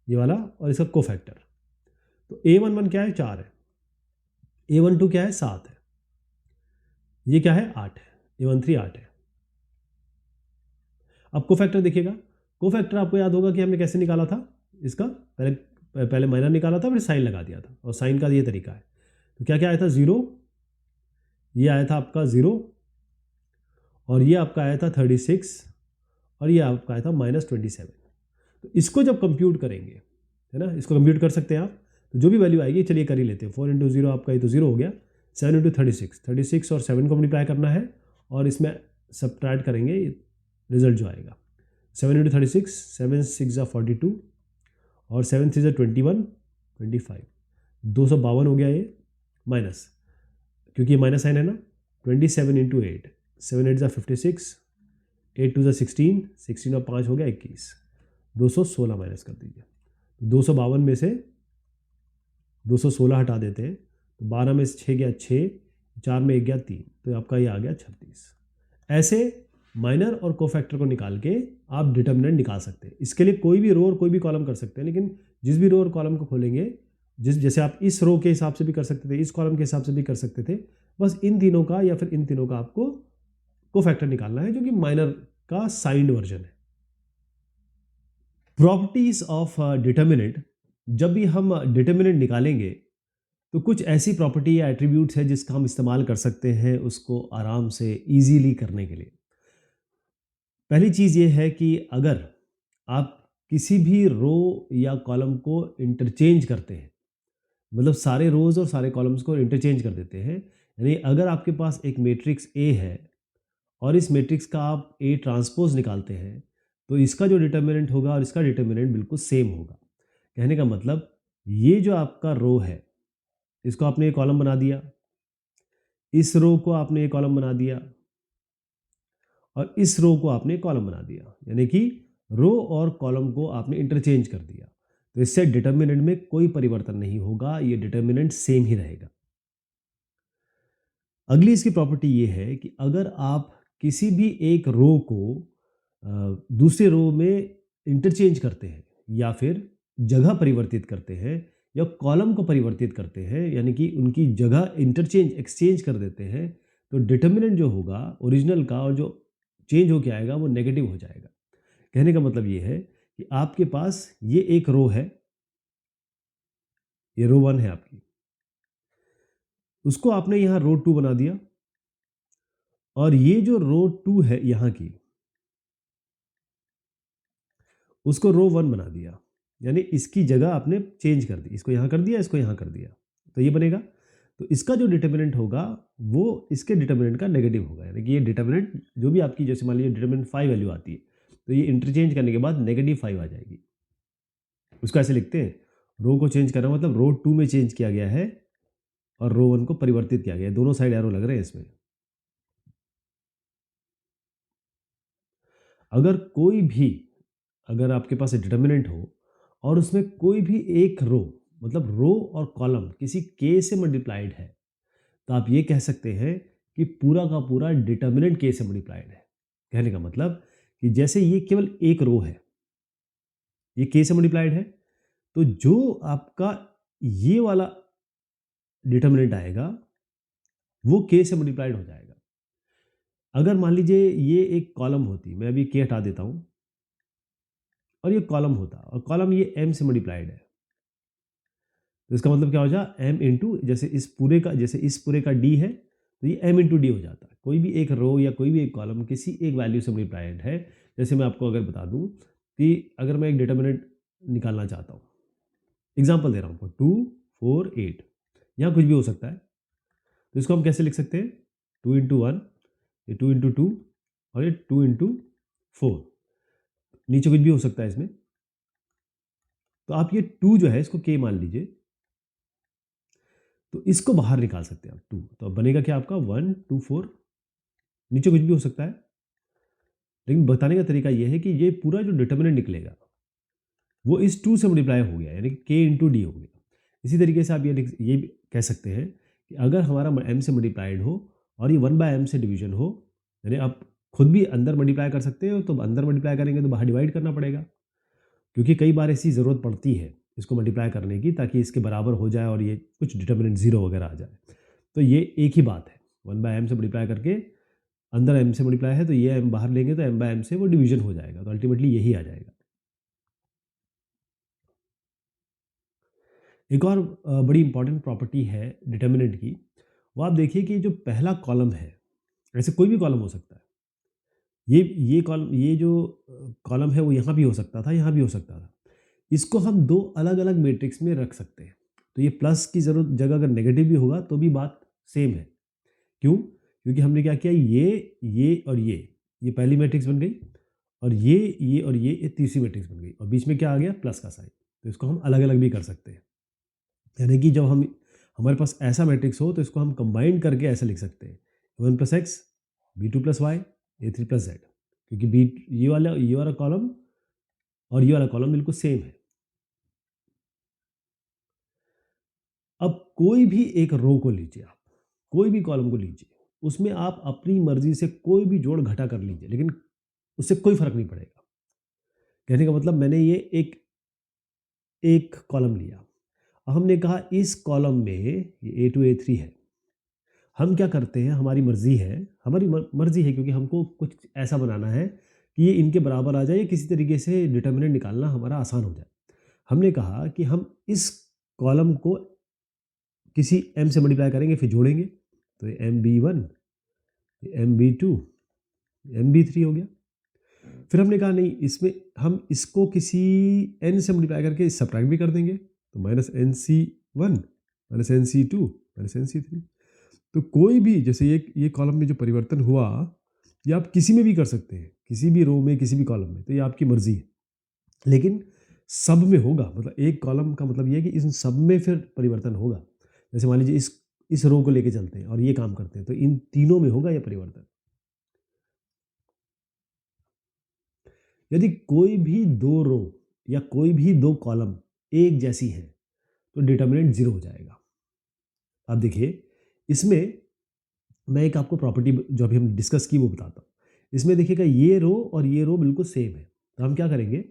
ये वाला और इसका कोफैक्टर। तो A11 क्या है, 4 है, A12 क्या है, 7 है, ये क्या है, 8 है, A13 8 है। अब कोफैक्टर देखिएगा, कोफैक्टर आपको याद होगा कि हमने कैसे निकाला था इसका, पहले माइनर निकाला था, फिर साइन लगा दिया था, और साइन का ये तरीका है। तो क्या क्या आया था, 0, ये आया था आपका 0, और ये आपका आया था 36, और ये आपका आया था -27। तो इसको जब कंप्यूट करेंगे, है ना, इसको कंप्यूट कर सकते हैं आप, तो जो भी वैल्यू आएगी, चलिए कर ही लेते हैं। 4 इंटू 0 आपका ये तो 0 हो गया, 7 इंटू 36 और 7 को मल्टीप्लाई करना है, और इसमें सब्ट्रैक्ट करेंगे, रिजल्ट जो आएगा 7 इंटू 36, 7 6 42 और 7 3 21 25, 252 हो गया ये, माइनस, क्योंकि ये माइनस साइन है ना। 27 इंटू 8, 7 8 56, 8 2 16, 16 और 5 हो गया 21, 216 माइनस कर दीजिए। 252 में से 216 हटा देते हैं, तो 12 में से 6 गया 6, 4 में 1 गया 3, तो आपका ये आ गया 36। ऐसे माइनर और कोफैक्टर को निकाल के आप डिटर्मिनेंट निकाल सकते हैं। इसके लिए कोई भी रो और कोई भी कॉलम कर सकते हैं, लेकिन जिस भी रो और कॉलम को खोलेंगे, जैसे आप इस रो के हिसाब से भी कर सकते थे, इस कॉलम के हिसाब से भी कर सकते थे, बस इन तीनों का या फिर इन तीनों का आपको कोफैक्टर निकालना है, जो कि माइनर का साइंड वर्जन है। प्रॉपर्टीज ऑफ डिटर्मिनेंट, जब भी हम डिटर्मिनेंट निकालेंगे तो कुछ ऐसी प्रॉपर्टी या एट्रीब्यूट्स है जिसका हम इस्तेमाल कर सकते हैं उसको आराम से इजीली करने के लिए। पहली चीज़ ये है कि अगर आप किसी भी रो या कॉलम को इंटरचेंज करते हैं, मतलब सारे रोज और सारे कॉलम्स को इंटरचेंज कर देते हैं, यानी अगर आपके पास एक मैट्रिक्स ए है और इस मैट्रिक्स का आप ए ट्रांसपोज निकालते हैं, तो इसका जो डिटर्मिनेंट होगा और इसका डिटर्मिनेंट बिल्कुल सेम होगा। कहने का मतलब, ये जो आपका रो है, इसको आपने एक कॉलम बना दिया, इस रो को आपने एक कॉलम बना दिया, और इस रो को आपने एक कॉलम बना दिया, यानी कि रो और कॉलम को आपने इंटरचेंज कर दिया। तो इससे डिटर्मिनेंट में कोई परिवर्तन नहीं होगा, ये डिटर्मिनेंट सेम ही रहेगा। अगली इसकी प्रॉपर्टी ये है कि अगर आप किसी भी एक रो को दूसरे रो में इंटरचेंज करते हैं, या फिर जगह परिवर्तित करते हैं, या कॉलम को परिवर्तित करते हैं, यानी कि उनकी जगह एक्सचेंज कर देते हैं, तो डिटर्मिनेंट जो होगा ओरिजिनल का, और जो चेंज होके आएगा वो नेगेटिव हो जाएगा। कहने का मतलब ये है कि आपके पास ये एक रो है, ये रो 1 है आपकी, उसको आपने यहाँ रो 2 बना दिया, और ये जो रो 2 है यहाँ की, उसको रो 1 बना दिया, यानी इसकी जगह आपने चेंज कर दी, इसको यहाँ कर दिया, इसको यहाँ कर दिया, तो ये बनेगा। तो इसका जो डिटर्मिनेंट होगा वो इसके डिटर्मिनेंट का नेगेटिव होगा, यानी कि ये डिटर्मिनेंट जो भी आपकी, जैसे मान लीजिए डिटर्मिनेंट 5 वैल्यू आती है, तो ये इंटरचेंज करने के बाद -5 आ जाएगी। उसको ऐसे लिखते हैं, रो को चेंज करना मतलब रो 2 में चेंज किया गया है और रो 1 को परिवर्तित किया गया है, दोनों साइड एरो लग रहे हैं इसमें। अगर कोई भी, अगर आपके पास डिटर्मिनेंट हो और उसमें कोई भी एक रो, मतलब रो और कॉलम किसी के से मल्टीप्लाइड है, तो आप ये कह सकते हैं कि पूरा का पूरा डिटर्मिनेंट के से मल्टीप्लाइड है। कहने का मतलब कि जैसे ये केवल एक रो है, ये के से मल्टीप्लाइड है, तो जो आपका ये वाला डिटर्मिनेंट आएगा वो k से मल्टीप्लाइड हो जाएगा। अगर मान लीजिए ये एक कॉलम होती, मैं अभी k हटा देता हूँ, और ये कॉलम होता, और कॉलम ये m से मल्टीप्लाइड है, तो इसका मतलब क्या हो जाए m इंटू, जैसे इस पूरे का d है तो ये m इंटू डी हो जाता है। कोई भी एक रो या कोई भी एक कॉलम किसी एक वैल्यू से मल्टीप्लाइड है। जैसे मैं आपको अगर बता दूं कि अगर मैं एक डिटर्मिनेंट निकालना चाहता हूँ, एग्जाम्पल दे रहा हूँ, 2 4 8, यहाँ कुछ भी हो सकता है, तो इसको हम कैसे लिख सकते हैं, 2 इंटू वन, ये 2 इंटू टू, और ये 2 इंटू 4, नीचे कुछ भी हो सकता है इसमें। तो आप ये 2 जो है इसको k मान लीजिए, तो इसको बाहर निकाल सकते हैं आप 2, तो अब बनेगा क्या आपका 1 2 4, नीचे कुछ भी हो सकता है। लेकिन बताने का तरीका ये है कि ये पूरा जो डिटर्मिनेंट निकलेगा वो इस 2 से मल्टीप्लाई हो गया, यानी कि k इंटू डी हो गया। इसी तरीके से आप ये भी कह सकते हैं कि अगर हमारा m से मल्टीप्लाइड हो और ये 1/m से डिवीजन हो, यानी आप खुद भी अंदर मल्टीप्लाई कर सकते हो, तो अंदर मल्टीप्लाई करेंगे तो बाहर डिवाइड करना पड़ेगा, क्योंकि कई बार ऐसी ज़रूरत पड़ती है इसको मल्टीप्लाई करने की, ताकि इसके बराबर हो जाए और ये कुछ डिटर्मिनेंट 0 वगैरह आ जाए। तो ये एक ही बात है, 1/m से मल्टीप्लाई करके, अंदर m से मल्टीप्लाई है तो ये m बाहर लेंगे तो m/m से वो डिवीजन हो जाएगा, तो अल्टीमेटली यही आ जाएगा। एक और बड़ी इंपॉर्टेंट प्रॉपर्टी है डिटर्मिनेंट की, वो आप देखिए कि जो पहला कॉलम है, ऐसे कोई भी कॉलम हो सकता है, ये कॉलम, ये जो कॉलम है वो यहाँ भी हो सकता था, यहाँ भी हो सकता था, इसको हम दो अलग अलग मैट्रिक्स में रख सकते हैं। तो ये प्लस की जरूरत जगह अगर नेगेटिव भी होगा तो भी बात सेम है। क्यों? क्योंकि हमने क्या किया, ये और ये पहली मैट्रिक्स बन गई, और ये और ये तीसरी मैट्रिक्स बन गई, और बीच में क्या आ गया, प्लस का साइन। तो इसको हम अलग अलग भी कर सकते हैं, यानी कि जब हमारे पास ऐसा मैट्रिक्स हो तो इसको हम कंबाइन करके ऐसे लिख सकते हैं, 1 plus X, b2 plus Y, a3 plus Z, क्योंकि बी ये वाला कॉलम और ये वाला कॉलम बिल्कुल सेम है। अब कोई भी एक रो को लीजिए, आप कोई भी कॉलम को लीजिए, उसमें आप अपनी मर्जी से कोई भी जोड़ घटा कर लीजिए, लेकिन उससे कोई फर्क नहीं पड़ेगा। कहने का मतलब, मैंने ये एक कॉलम लिया, अब हमने कहा इस कॉलम में ये A2 A3 है, हम क्या करते हैं, हमारी मर्जी है, मर्जी है, क्योंकि हमको कुछ ऐसा बनाना है कि ये इनके बराबर आ जाए, या किसी तरीके से डिटर्मिनेंट निकालना हमारा आसान हो जाए। हमने कहा कि हम इस कॉलम को किसी m से मल्टीप्लाई करेंगे, फिर जोड़ेंगे, तो ये MB1, ये MB2, MB3 हो गया। फिर हमने कहा नहीं, इसमें हम इसको किसी n से मल्टीप्लाई करके सब्ट्रैक्ट भी कर देंगे, तो -NC1 -NC2 -NC3। तो कोई भी, जैसे ये कॉलम में जो परिवर्तन हुआ, ये आप किसी में भी कर सकते हैं, किसी भी रो में, किसी भी कॉलम में, तो ये आपकी मर्जी है, लेकिन सब में होगा। मतलब एक कॉलम का मतलब ये है कि इन सब में फिर परिवर्तन होगा। जैसे मान लीजिए इस रो को लेके चलते हैं और ये काम करते हैं, तो इन तीनों में होगा ये परिवर्तन। यदि कोई भी दो रो या कोई भी दो कॉलम एक जैसी है तो डिटर्मिनेंट 0 हो जाएगा। अब देखिए, इसमें मैं एक आपको प्रॉपर्टी जो अभी हम डिस्कस की वो बताता हूँ। इसमें देखिएगा, ये रो और ये रो बिल्कुल सेम है, तो हम क्या करेंगे,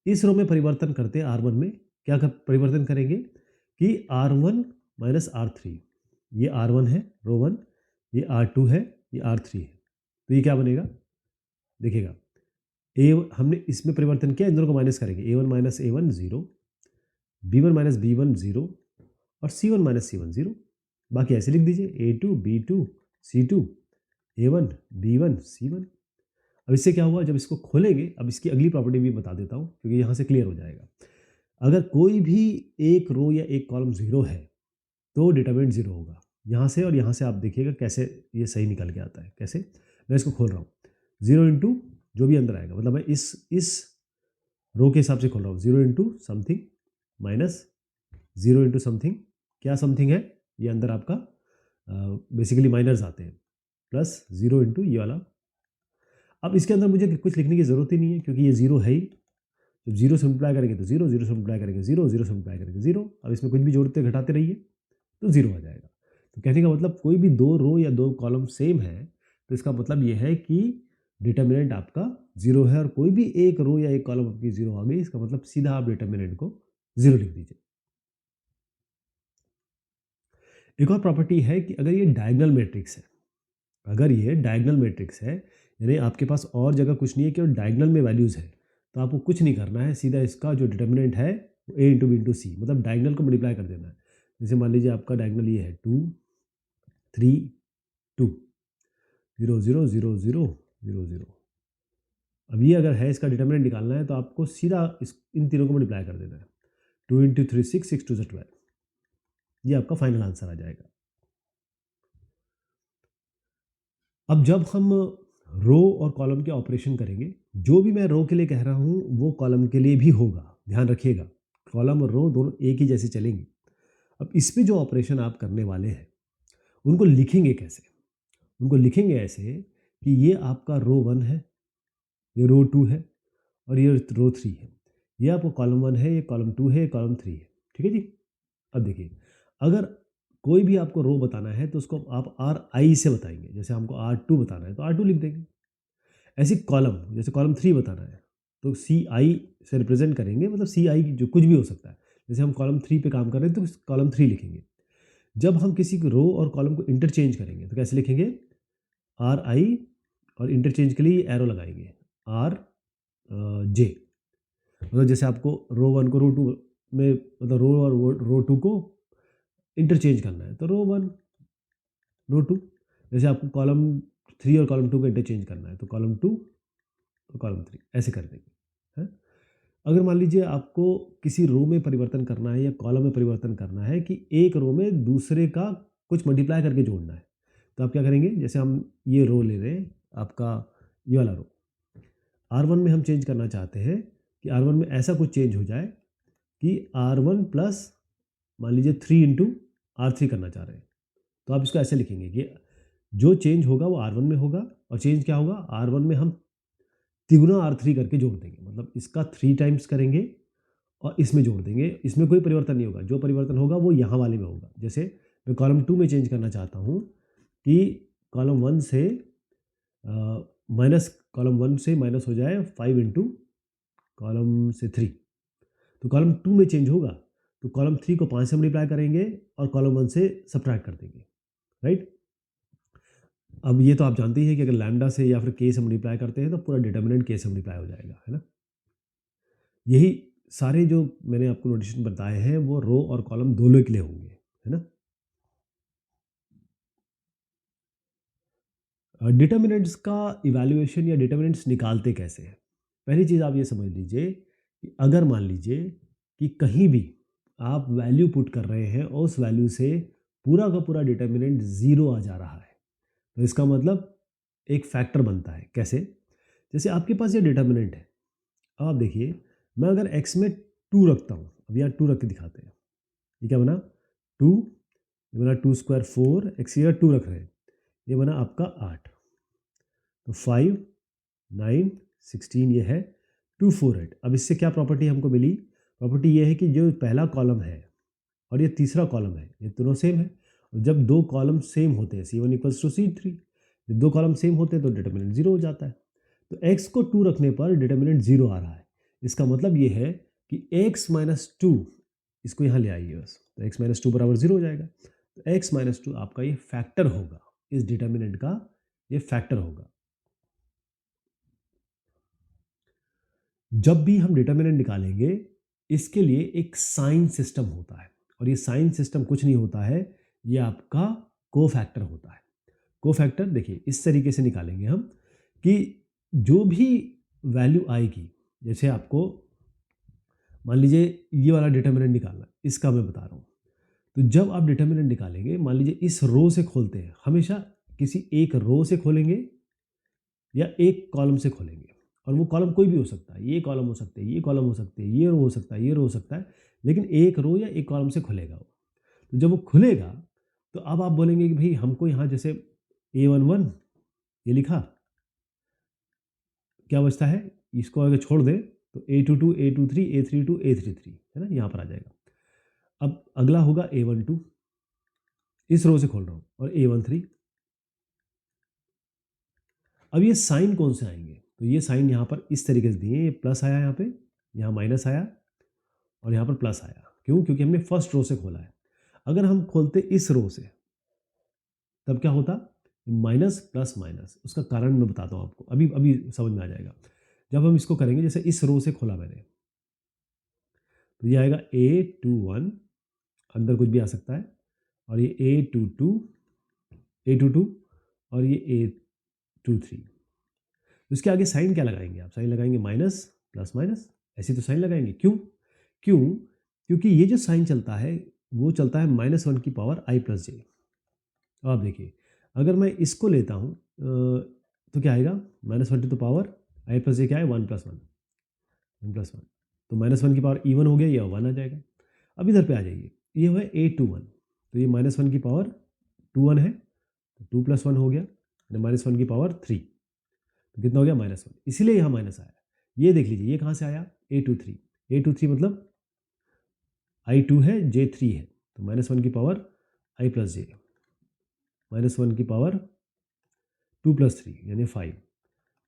इस रो में परिवर्तन करते हैं, R1 में परिवर्तन करेंगे कि R1 माइनस R3, ये R1 है रो 1, ये R2 है, ये R3 है, तो ये क्या बनेगा, देखिएगा, हमने इसमें परिवर्तन किया, इन दोनों को माइनस करेंगे, A1 minus A1 0, B1 minus B1 0, और C1 माइनस C1 0। बाकी ऐसे लिख दीजिए, A2 B2 C2 A1 B1 C1। अब इससे क्या हुआ, जब इसको खोलेंगे, अब इसकी अगली प्रॉपर्टी भी बता देता हूँ, क्योंकि यहाँ से क्लियर हो जाएगा। अगर कोई भी एक रो या एक कॉलम 0 है तो डिटर्मिनेंट 0 होगा। यहाँ से और यहाँ से आप देखिएगा कैसे ये सही निकल के आता है। कैसे, मैं इसको खोल रहा हूँ, 0 इंटू जो भी अंदर आएगा, मतलब मैं इस रो के हिसाब से खोल रहा हूँ, 0 into something minus 0 into something, क्या समथिंग है, ये अंदर आपका बेसिकली माइनर्स आते हैं, प्लस 0 इंटू ये वाला। अब इसके अंदर मुझे कुछ लिखने की ज़रूरत ही नहीं है, क्योंकि ये 0 है ही। जब 0 से मल्टीप्लाई करेंगे तो 0, 0 से मल्टीप्लाई करेंगे 0, 0 से मल्टीप्लाई करेंगे 0। अब इसमें कुछ भी जोड़ते घटाते रहिए तो 0 आ जाएगा। तो कहने का मतलब, कोई भी दो रो या दो कॉलम सेम है तो इसका मतलब ये है कि डिटर्मिनेंट आपका 0 है, और कोई भी एक रो या एक कॉलम आपकी 0 आ गई, इसका मतलब सीधा आप डिटर्मिनेंट को 0 लिख दीजिए। एक और प्रॉपर्टी है कि अगर ये डायगोनल मैट्रिक्स है, अगर ये डायगोनल मैट्रिक्स है, यानी आपके पास और जगह कुछ नहीं है, केवल डायगोनल में वैल्यूज़ है, तो आपको कुछ नहीं करना है, सीधा इसका जो डिटर्मिनेंट है ए इंटू बी इंटू सी, मतलब डायगोनल को मल्टीप्लाई कर देना है। जैसे मान लीजिए आपका डायगोनल ये है 2 3 2 0 0 0 0 0 0। अब ये अगर है, इसका डिटर्मिनेंट निकालना है, तो आपको सीधा इन तीनों को मल्टीप्लाई कर देना है। 2 इंटू 3 6 6 2 12, ये आपका फाइनल आंसर आ जाएगा। अब जब हम रो और कॉलम के ऑपरेशन करेंगे, जो भी मैं रो के लिए कह रहा हूँ वो कॉलम के लिए भी होगा, ध्यान रखिएगा। कॉलम और रो दोनों एक ही जैसे चलेंगे। अब इस पे जो ऑपरेशन आप करने वाले हैं उनको लिखेंगे कैसे? उनको लिखेंगे ऐसे कि ये आपका रो 1 है, ये रो 2 है और ये रो 3 है। ये आपको कॉलम 1 है, ये कॉलम 2 है, ये कॉलम 3 है। ठीक है जी? अब देखिए, अगर कोई भी आपको रो बताना है तो उसको आप आर आई से बताएंगे। जैसे हमको R2 बताना है तो R2 लिख देंगे। ऐसे कॉलम, जैसे कॉलम 3 बताना है तो CI से रिप्रेजेंट करेंगे, मतलब CI जो कुछ भी हो सकता है। जैसे हम कॉलम 3 पे काम कर रहे हैं तो कॉलम 3 लिखेंगे। जब हम किसी रो और कॉलम को इंटरचेंज करेंगे तो कैसे लिखेंगे? RI, और इंटरचेंज के लिए एरो लगाएंगे RJ। मतलब जैसे आपको रो 1 को रो 2 में, मतलब रो और रो 2 को इंटरचेंज करना है तो रो 1 रो 2। जैसे आपको कॉलम 3 और कॉलम 2 को इंटरचेंज करना है तो कॉलम 2 और कॉलम 3 ऐसे कर देंगे, है। अगर मान लीजिए आपको किसी रो में परिवर्तन करना है या कॉलम में परिवर्तन करना है कि एक रो में दूसरे का कुछ मल्टीप्लाई करके जोड़ना है, तो आप क्या करेंगे? जैसे हम ये रो ले रहे हैं, आपका ये वाला रो R1 में हम चेंज करना चाहते हैं कि R1 में ऐसा कुछ चेंज हो जाए कि R1 प्लस मान लीजिए 3 इंटू R3 करना चाह रहे हैं, तो आप इसको ऐसे लिखेंगे कि जो चेंज होगा वो R1 में होगा, और चेंज क्या होगा? R1 में हम तिगुना R3 करके जोड़ देंगे, मतलब इसका 3 टाइम्स करेंगे और इसमें जोड़ देंगे। इसमें कोई परिवर्तन नहीं होगा, जो परिवर्तन होगा वो यहाँ वाले में होगा। जैसे मैं कॉलम 2 में चेंज करना चाहता हूँ कि कॉलम 1 से माइनस, कॉलम 1 से माइनस हो जाए 5 इंटू कॉलम से 3, तो कॉलम 2 में चेंज होगा, तो कॉलम 3 को 5 से मल्टीप्लाई करेंगे और कॉलम 1 से सब्ट्रैक्ट कर देंगे, राइट। अब ये तो आप जानते ही हैं कि अगर लैम्डा से या फिर के से मल्टीप्लाई करते हैं तो पूरा डिटर्मिनेंट के से मल्टीप्लाई हो जाएगा, है ना। यही सारे जो मैंने आपको नोटेशन बताए हैं वो रो और कॉलम दोनों के लिए होंगे, है ना। डिटर्मिनेंट्स का इवैल्यूएशन या डिटर्मिनेंट्स निकालते कैसे हैं? पहली चीज़ आप ये समझ लीजिए कि अगर मान लीजिए कि कहीं भी आप वैल्यू पुट कर रहे हैं और उस वैल्यू से पूरा का पूरा डिटर्मिनेंट ज़ीरो आ जा रहा है, तो इसका मतलब एक फैक्टर बनता है। कैसे? जैसे आपके पास ये डिटर्मिनेंट है, अब आप देखिए, मैं अगर x में 2 रखता हूँ, अब यहाँ 2 रख के दिखाते हैं। ये क्या बना? 2, ये बना 2 स्क्वायर 4, x की जगह 2 रख रहे हैं, ये बना आपका 8। तो 5 9 16 ये है 2 4 8। अब इससे क्या प्रॉपर्टी हमको मिली? प्रॉपर्टी ये है कि जो पहला कॉलम है और ये तीसरा कॉलम है, ये दोनों सेम है। और जब दो कॉलम सेम होते हैं, C1 इक्वल्स टू C3, जब दो कॉलम सेम होते हैं तो डिटर्मिनेंट जीरो हो जाता है। तो x को 2 रखने पर डिटर्मिनेंट जीरो आ रहा है। इसका मतलब ये है कि x माइनस 2, इसको यहाँ ले आइए बस, तो x माइनस 2 बराबर जीरो हो जाएगा। तो x माइनस 2 आपका ये फैक्टर होगा, इस डिटर्मिनेंट का ये फैक्टर होगा। जब भी हम डिटर्मिनेंट निकालेंगे, इसके लिए एक साइन सिस्टम होता है, और ये साइन सिस्टम कुछ नहीं होता है, ये आपका कोफैक्टर होता है। कोफैक्टर देखिए इस तरीके से निकालेंगे हम कि जो भी वैल्यू आएगी, जैसे आपको मान लीजिए ये वाला डिटर्मिनेंट निकालना है, इसका मैं बता रहा हूँ। तो जब आप डिटर्मिनेंट निकालेंगे, मान लीजिए इस रो से खोलते हैं, हमेशा किसी एक रो से खोलेंगे या एक कॉलम से खोलेंगे, और वो कॉलम कोई भी हो सकता है, ये कॉलम हो सकते हैं, ये कॉलम हो सकते हैं, ये रो हो सकता है, ये रो हो सकता है, लेकिन एक रो या एक कॉलम से खुलेगा वो। तो जब वो खुलेगा तो अब आप बोलेंगे कि भाई हमको यहाँ जैसे A11 ये लिखा, क्या बचता है? इसको अगर छोड़ दें तो A22 A23 A32 A33, है ना, यहाँ पर आ जाएगा। अब अगला होगा A12, इस रो से खोल रहा हूँ, और A13। अब ये साइन कौन से आएंगे? तो ये साइन यहाँ पर इस तरीके से दिए, ये प्लस आया यहाँ पे, यहाँ माइनस आया, और यहाँ पर प्लस आया। क्यों? क्योंकि हमने फर्स्ट रो से खोला है। अगर हम खोलते इस रो से तब क्या होता? Minus plus minus. उसका कारण मैं बताता हूँ आपको, अभी अभी समझ में आ जाएगा। जब हम इसको करेंगे, जैसे इस रो से खोला मैंने, तो ये आएगा A21, अंदर कुछ भी आ सकता है, और ये A22 और ये A23। तो इसके आगे साइन क्या लगाएंगे आप? साइन लगाएंगे माइनस प्लस माइनस, ऐसे तो साइन लगाएंगे। क्यों? क्यों? क्योंकि ये जो साइन चलता है वो चलता है -1 की पावर i प्लस जे। अब आप देखिए, अगर मैं इसको लेता हूँ तो क्या आएगा? -1 to the power i plus j क्या है? 1 प्लस 1, 1 प्लस 1। तो -1 की पावर इवन हो गया, ये 1 आ जाएगा। अब इधर पे आ जाइए, ये हुआ A21, तो ये -1 की पावर 21 है, तो 2 प्लस 1 हो गया, -1 की पावर 3, तो कितना हो गया? -1। इसीलिए यहाँ माइनस आया। ये देख लीजिए, ये कहाँ से आया? A23 मतलब i2 है, J3 है, तो -1 की पावर i प्लस जे, -1 की पावर 2 प्लस 3 यानी 5।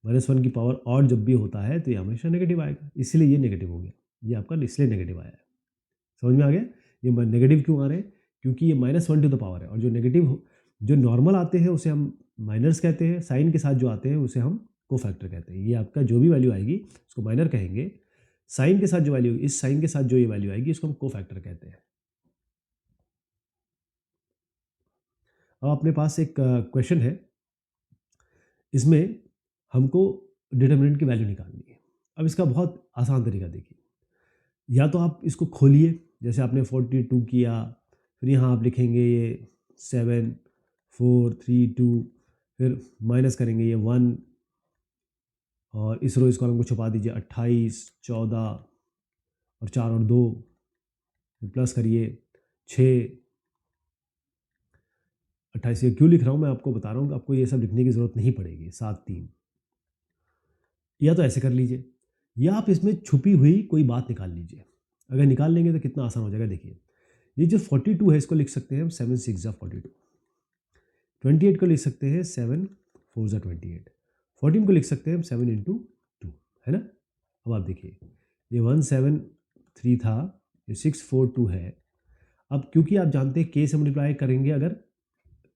-1 की पावर ऑड जब भी होता है तो ये हमेशा नेगेटिव आएगा, इसलिए ये नेगेटिव हो गया। ये आपका इसलिए नेगेटिव आया है। समझ में आ गया? ये नेगेटिव क्यों आ रहे हैं? क्योंकि ये -1 टू द पावर है, और जो नेगेटिव, जो नॉर्मल आते हैं उसे हम माइनर्स कहते हैं, साइन के साथ जो आते हैं उसे हम कोफैक्टर कहते हैं। ये आपका जो भी वैल्यू आएगी उसको माइनर कहेंगे, साइन के साथ जो वैल्यू, इस साइन के साथ जो ये वैल्यू आएगी इसको हम कोफैक्टर कहते हैं। अब अपने पास एक क्वेश्चन है, इसमें हमको डिटर्मिनेंट की वैल्यू निकालनी है। अब इसका बहुत आसान तरीका देखिए, या तो आप इसको खोलिए, जैसे आपने 42 किया, फिर यहाँ आप लिखेंगे ये 7 4 3 2, फिर माइनस करेंगे ये 1, और इस रो इस कॉलम को छुपा दीजिए, 28 14 और 4 और 2, फिर प्लस करिए 6। 28 ये क्यों लिख रहा हूँ मैं आपको बता रहा हूँ कि आपको ये सब लिखने की ज़रूरत नहीं पड़ेगी। 7 3, या तो ऐसे कर लीजिए, या आप इसमें छुपी हुई कोई बात निकाल लीजिए। अगर निकाल लेंगे तो कितना आसान हो जाएगा। देखिए, ये जो 42 है इसको लिख सकते हैं हम 7 6 42। 28 को लिख सकते हैं 7 4 28। 14 को लिख सकते हैं हम 7 इंटू 2, है ना। अब आप देखिए, ये 173 था, ये 642 है। अब क्योंकि आप जानते हैं के से मल्टीप्लाई करेंगे, अगर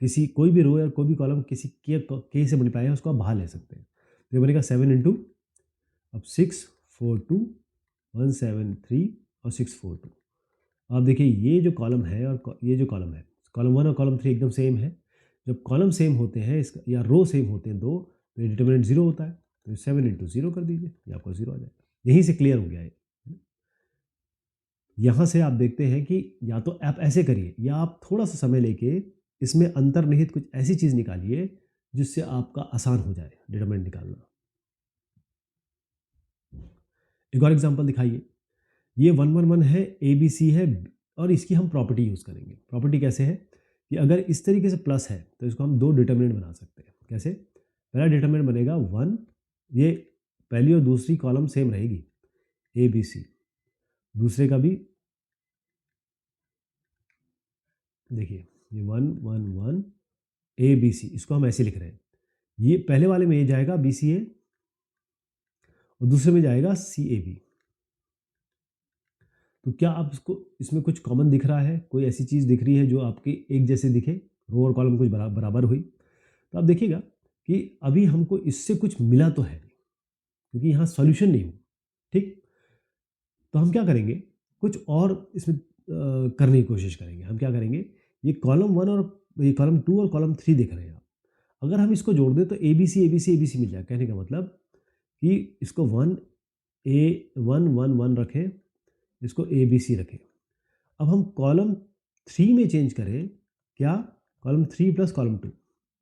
किसी कोई भी रो या कोई भी कॉलम किसी के से मल्टीप्लाई है उसको आप बाहर ले सकते हैं, तो ये बनेगा 7 इंटू, अब 642 173 और 642। आप देखिए, ये जो कॉलम है और ये जो कॉलम है, कॉलम 1 और कॉलम 3 एकदम सेम है। जब कॉलम सेम होते हैं इसका, या रो सेम होते हैं दो, तो ये डिटर्मिनेंट 0 होता है। तो 7 इंटू 0 कर दीजिए, ये आपका 0 आ जाएगा। यहीं से क्लियर हो गया है। यहाँ से आप देखते हैं कि या तो आप ऐसे करिए, या आप थोड़ा सा समय लेके इसमें अंतर्निहित कुछ ऐसी चीज़ निकालिए जिससे आपका आसान हो जाए डिटर्मिनेंट निकालना। एक और एग्जांपल दिखाइए। ये 1 1 1 है, ABC है, और इसकी हम प्रॉपर्टी यूज़ करेंगे। प्रॉपर्टी कैसे है कि अगर इस तरीके से प्लस है तो इसको हम दो डिटर्मिनेंट बना सकते हैं। कैसे? पहला डिटर्मिनेंट बनेगा 1, ये पहली और दूसरी कॉलम सेम रहेगी, ABC। दूसरे का भी देखिए, ये 1 1 1 ABC, इसको हम ऐसे लिख रहे हैं। ये पहले वाले में ये जाएगा BCA, और दूसरे में जाएगा CAB। तो क्या आप इसको, इसमें कुछ कॉमन दिख रहा है? कोई ऐसी चीज़ दिख रही है जो आपके एक जैसे दिखे, रो और कॉलम कुछ बराबर हुई? तो आप देखिएगा कि अभी हमको इससे कुछ मिला तो है नहीं, क्योंकि यहाँ सॉल्यूशन नहीं हुआ। ठीक, तो हम क्या करेंगे, कुछ और इसमें करने की कोशिश करेंगे। हम क्या करेंगे, ये कॉलम 1 और ये कॉलम 2 और कॉलम 3 देख रहे हैं आप, अगर हम इसको जोड़ दें तो ABC ABC ABC मिल जाए। कहने का मतलब कि इसको 1 1 1 1 रखें, इसको ABC रखें। अब हम कॉलम 3 में चेंज करें, क्या? कॉलम 3 प्लस कॉलम 2,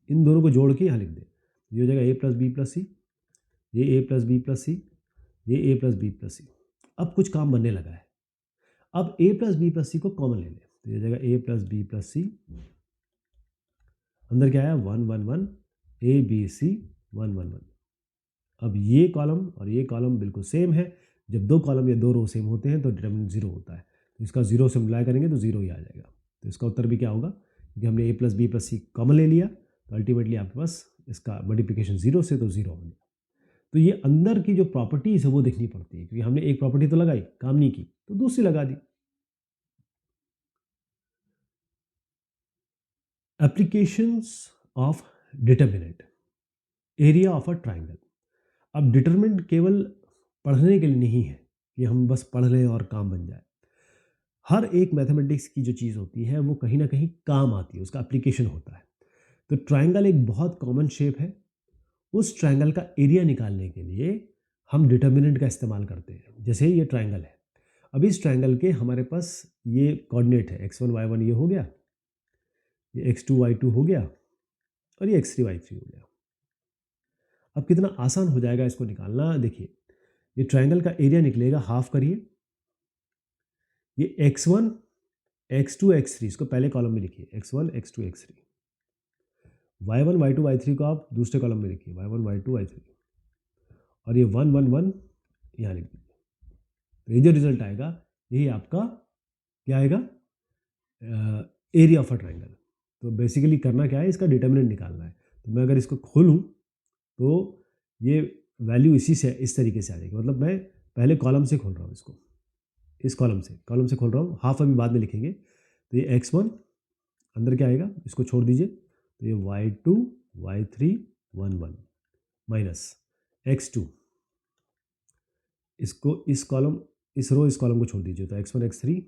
इन दोनों को जोड़ के यहाँ लिख दें। ये हो जाएगा A प्लस बी प्लस सी, ये A प्लस बी प्लस सी, ये A प्लस बी प्लस सी। अब कुछ काम बनने लगा है। अब A प्लस बी प्लस सी को कॉमन ले लें, तो ये हो जाएगा A प्लस बी प्लस सी। अंदर क्या है? 1 1 1 ABC 1 1 1। अब ये कॉलम और ये कॉलम बिल्कुल सेम है। जब दो कॉलम या दो रो सेम होते हैं तो डिटर्मिनेंट 0 होता है, तो इसका 0 से मल्टीप्लाई करेंगे तो 0 ही आ जाएगा। तो इसका उत्तर भी क्या होगा, क्योंकि हमने A plus B plus C common ले लिया, तो अल्टीमेटली आपके पास इसका मल्टीप्लिकेशन 0 से तो 0 हो गया। तो ये अंदर की जो प्रॉपर्टीज है वो देखनी पड़ती है, क्योंकि हमने एक प्रॉपर्टी तो लगाई, काम नहीं की, तो दूसरी लगा दी। Applications of determinant, area of a triangle. अब डिटर्मिनेंट केवल पढ़ने के लिए नहीं है कि हम बस पढ़ लें और काम बन जाए। हर एक मैथमेटिक्स की जो चीज़ होती है वो कहीं ना कहीं काम आती है, उसका एप्लीकेशन होता है। तो ट्राइंगल एक बहुत कॉमन शेप है। उस ट्राइंगल का एरिया निकालने के लिए हम डिटर्मिनेंट का इस्तेमाल करते हैं। जैसे ये ट्राइंगल है, अब इस ट्राइंगल के हमारे पास ये कोऑर्डिनेट है, x1 y1 ये हो गया, ये x2 y2 हो गया, और ये x3 y3 हो गया। अब कितना आसान हो जाएगा इसको निकालना, देखिए ये ट्राइंगल का एरिया निकलेगा, हाफ करिए, ये x1 x2 x3, इसको पहले कॉलम में लिखिए, x1 x2 x3, y1 y2 y3 को आप दूसरे कॉलम में लिखिए, y1 y2 y3, और ये 1 1 1 यहाँ लिख दीजिए। तो ये जो रिजल्ट आएगा यही आपका क्या आएगा, एरिया ऑफ अ ट्राइंगल। तो बेसिकली करना क्या है, इसका डिटर्मिनेंट निकालना है। तो मैं अगर इसको खोलूँ तो ये वैल्यू इसी से इस तरीके से आ जाएगी। मतलब मैं पहले कॉलम से खोल रहा हूँ इसको, इस कॉलम से खोल रहा हूँ, हाफ अभी बाद में लिखेंगे। तो ये x1 अंदर क्या आएगा, इसको छोड़ दीजिए, तो ये y2 y3 1 1 माइनस x2, इसको इस कॉलम इस कॉलम को छोड़ दीजिए, तो x1 x3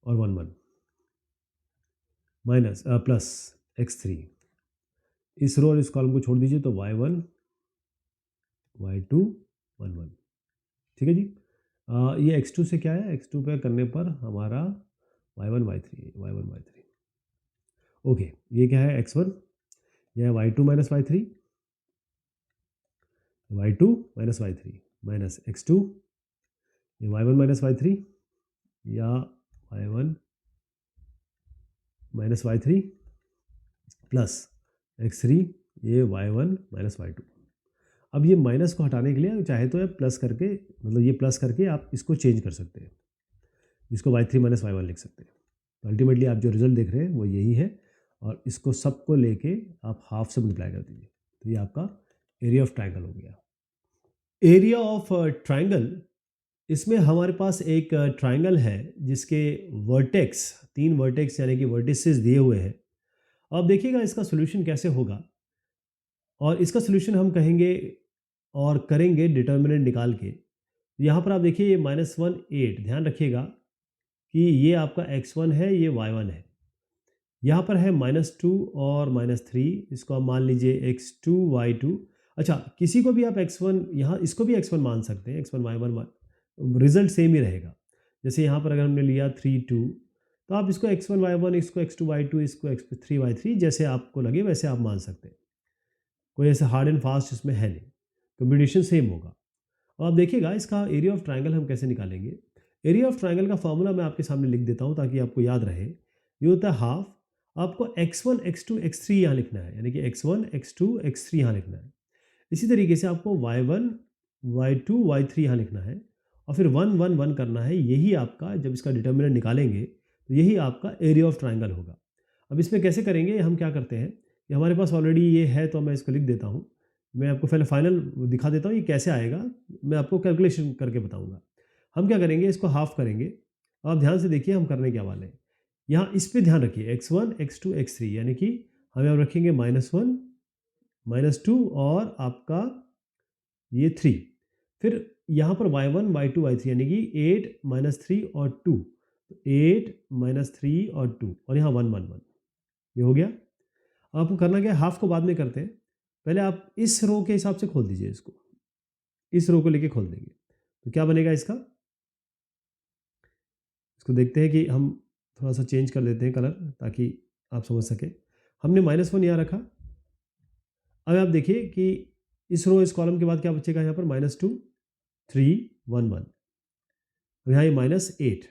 और 1 1 माइनस प्लस x3, इस रो और इस कॉलम को छोड़ दीजिए, तो y1 y2 1 1। ठीक है जी। ये x2 से क्या है, x2 पे करने पर हमारा y1 y3 ओके। ये क्या है x1, यह है y2 minus y3 minus x2, ये y1 माइनस y3 या y1 minus y3 plus x3, ये y1 माइनस y2। अब ये माइनस को हटाने के लिए चाहे तो आप प्लस करके, मतलब ये प्लस करके आप इसको चेंज कर सकते हैं, जिसको y3 माइनस y1 लिख सकते हैं। तो अल्टीमेटली आप जो रिजल्ट देख रहे हैं वो यही है, और इसको सबको लेके आप हाफ से मल्टीप्लाई कर दीजिए, तो ये आपका एरिया ऑफ ट्राइंगल हो गया। एरिया ऑफ ट्राइंगल, इसमें हमारे पास एक ट्राइंगल है जिसके वर्टेक्स, 3 वर्टेक्स यानी कि वर्टिसेस दिए हुए हैं। अब देखिएगा इसका सोल्यूशन कैसे होगा, और इसका सोल्यूशन हम कहेंगे और करेंगे डिटर्मिनेंट निकाल के। यहाँ पर आप देखिए ये -1 8, ध्यान रखिएगा कि ये आपका x1 है, ये y1 है। यहाँ पर है -2 और -3, इसको आप मान लीजिए x2 y2। अच्छा, किसी को भी आप x1, यहाँ इसको भी x1 मान सकते हैं, x1 y1, रिजल्ट सेम ही रहेगा। जैसे यहाँ पर अगर हमने लिया 3 2, तो आप इसको x1 y1, इसको x2 y2, इसको x3 y3, जैसे आपको लगे वैसे आप मान सकते हैं। कोई ऐसा हार्ड एंड फास्ट इसमें है नहीं, कॉम्बिनेशन सेम होगा। अब आप देखिएगा इसका एरिया ऑफ ट्राइंगल हम कैसे निकालेंगे। एरिया ऑफ ट्राइंगल का फॉर्मूला मैं आपके सामने लिख देता हूँ ताकि आपको याद रहे। ये होता है हाफ, आपको x1 x2 x3 यहाँ लिखना है, यानी कि x1 x2 x3 यहाँ लिखना है। इसी तरीके से आपको y1 y2 y3 यहाँ लिखना है, और फिर 1 1 1 करना है। यही आपका, जब इसका डिटर्मिनेंट निकालेंगे तो यही आपका एरिया ऑफ ट्राइंगल होगा। अब इसमें कैसे करेंगे, हम क्या करते हैं कि हमारे पास ऑलरेडी ये है, तो मैं इसको लिख देता हूँ। मैं आपको पहले फाइनल दिखा देता हूँ ये कैसे आएगा, मैं आपको कैलकुलेशन करके बताऊँगा। हम क्या करेंगे, इसको हाफ करेंगे। आप ध्यान से देखिए हम करने क्या वाले हैं। यहाँ इस पे ध्यान रखिए, x1 x2 x3, यानी कि हम यहाँ रखेंगे -1 -2 और आपका ये 3। फिर यहाँ पर y1 y2 y3, यानी कि 8 -3 और 2, 8 -3 और 2, और यहाँ 1 1 1, ये हो गया। आपको करना क्या है, हाफ को बाद में करते हैं, पहले आप इस रो के हिसाब से खोल दीजिए इसको, इस रो को लेके खोल देंगे तो क्या बनेगा इसका। इसको देखते हैं कि हम थोड़ा सा चेंज कर लेते हैं कलर ताकि आप समझ सकें। हमने -1 यहाँ रखा। अब आप देखिए कि इस रो इस कॉलम के बाद क्या बचेगा, यहाँ पर -2 3 1 1, और यहाँ ये -8,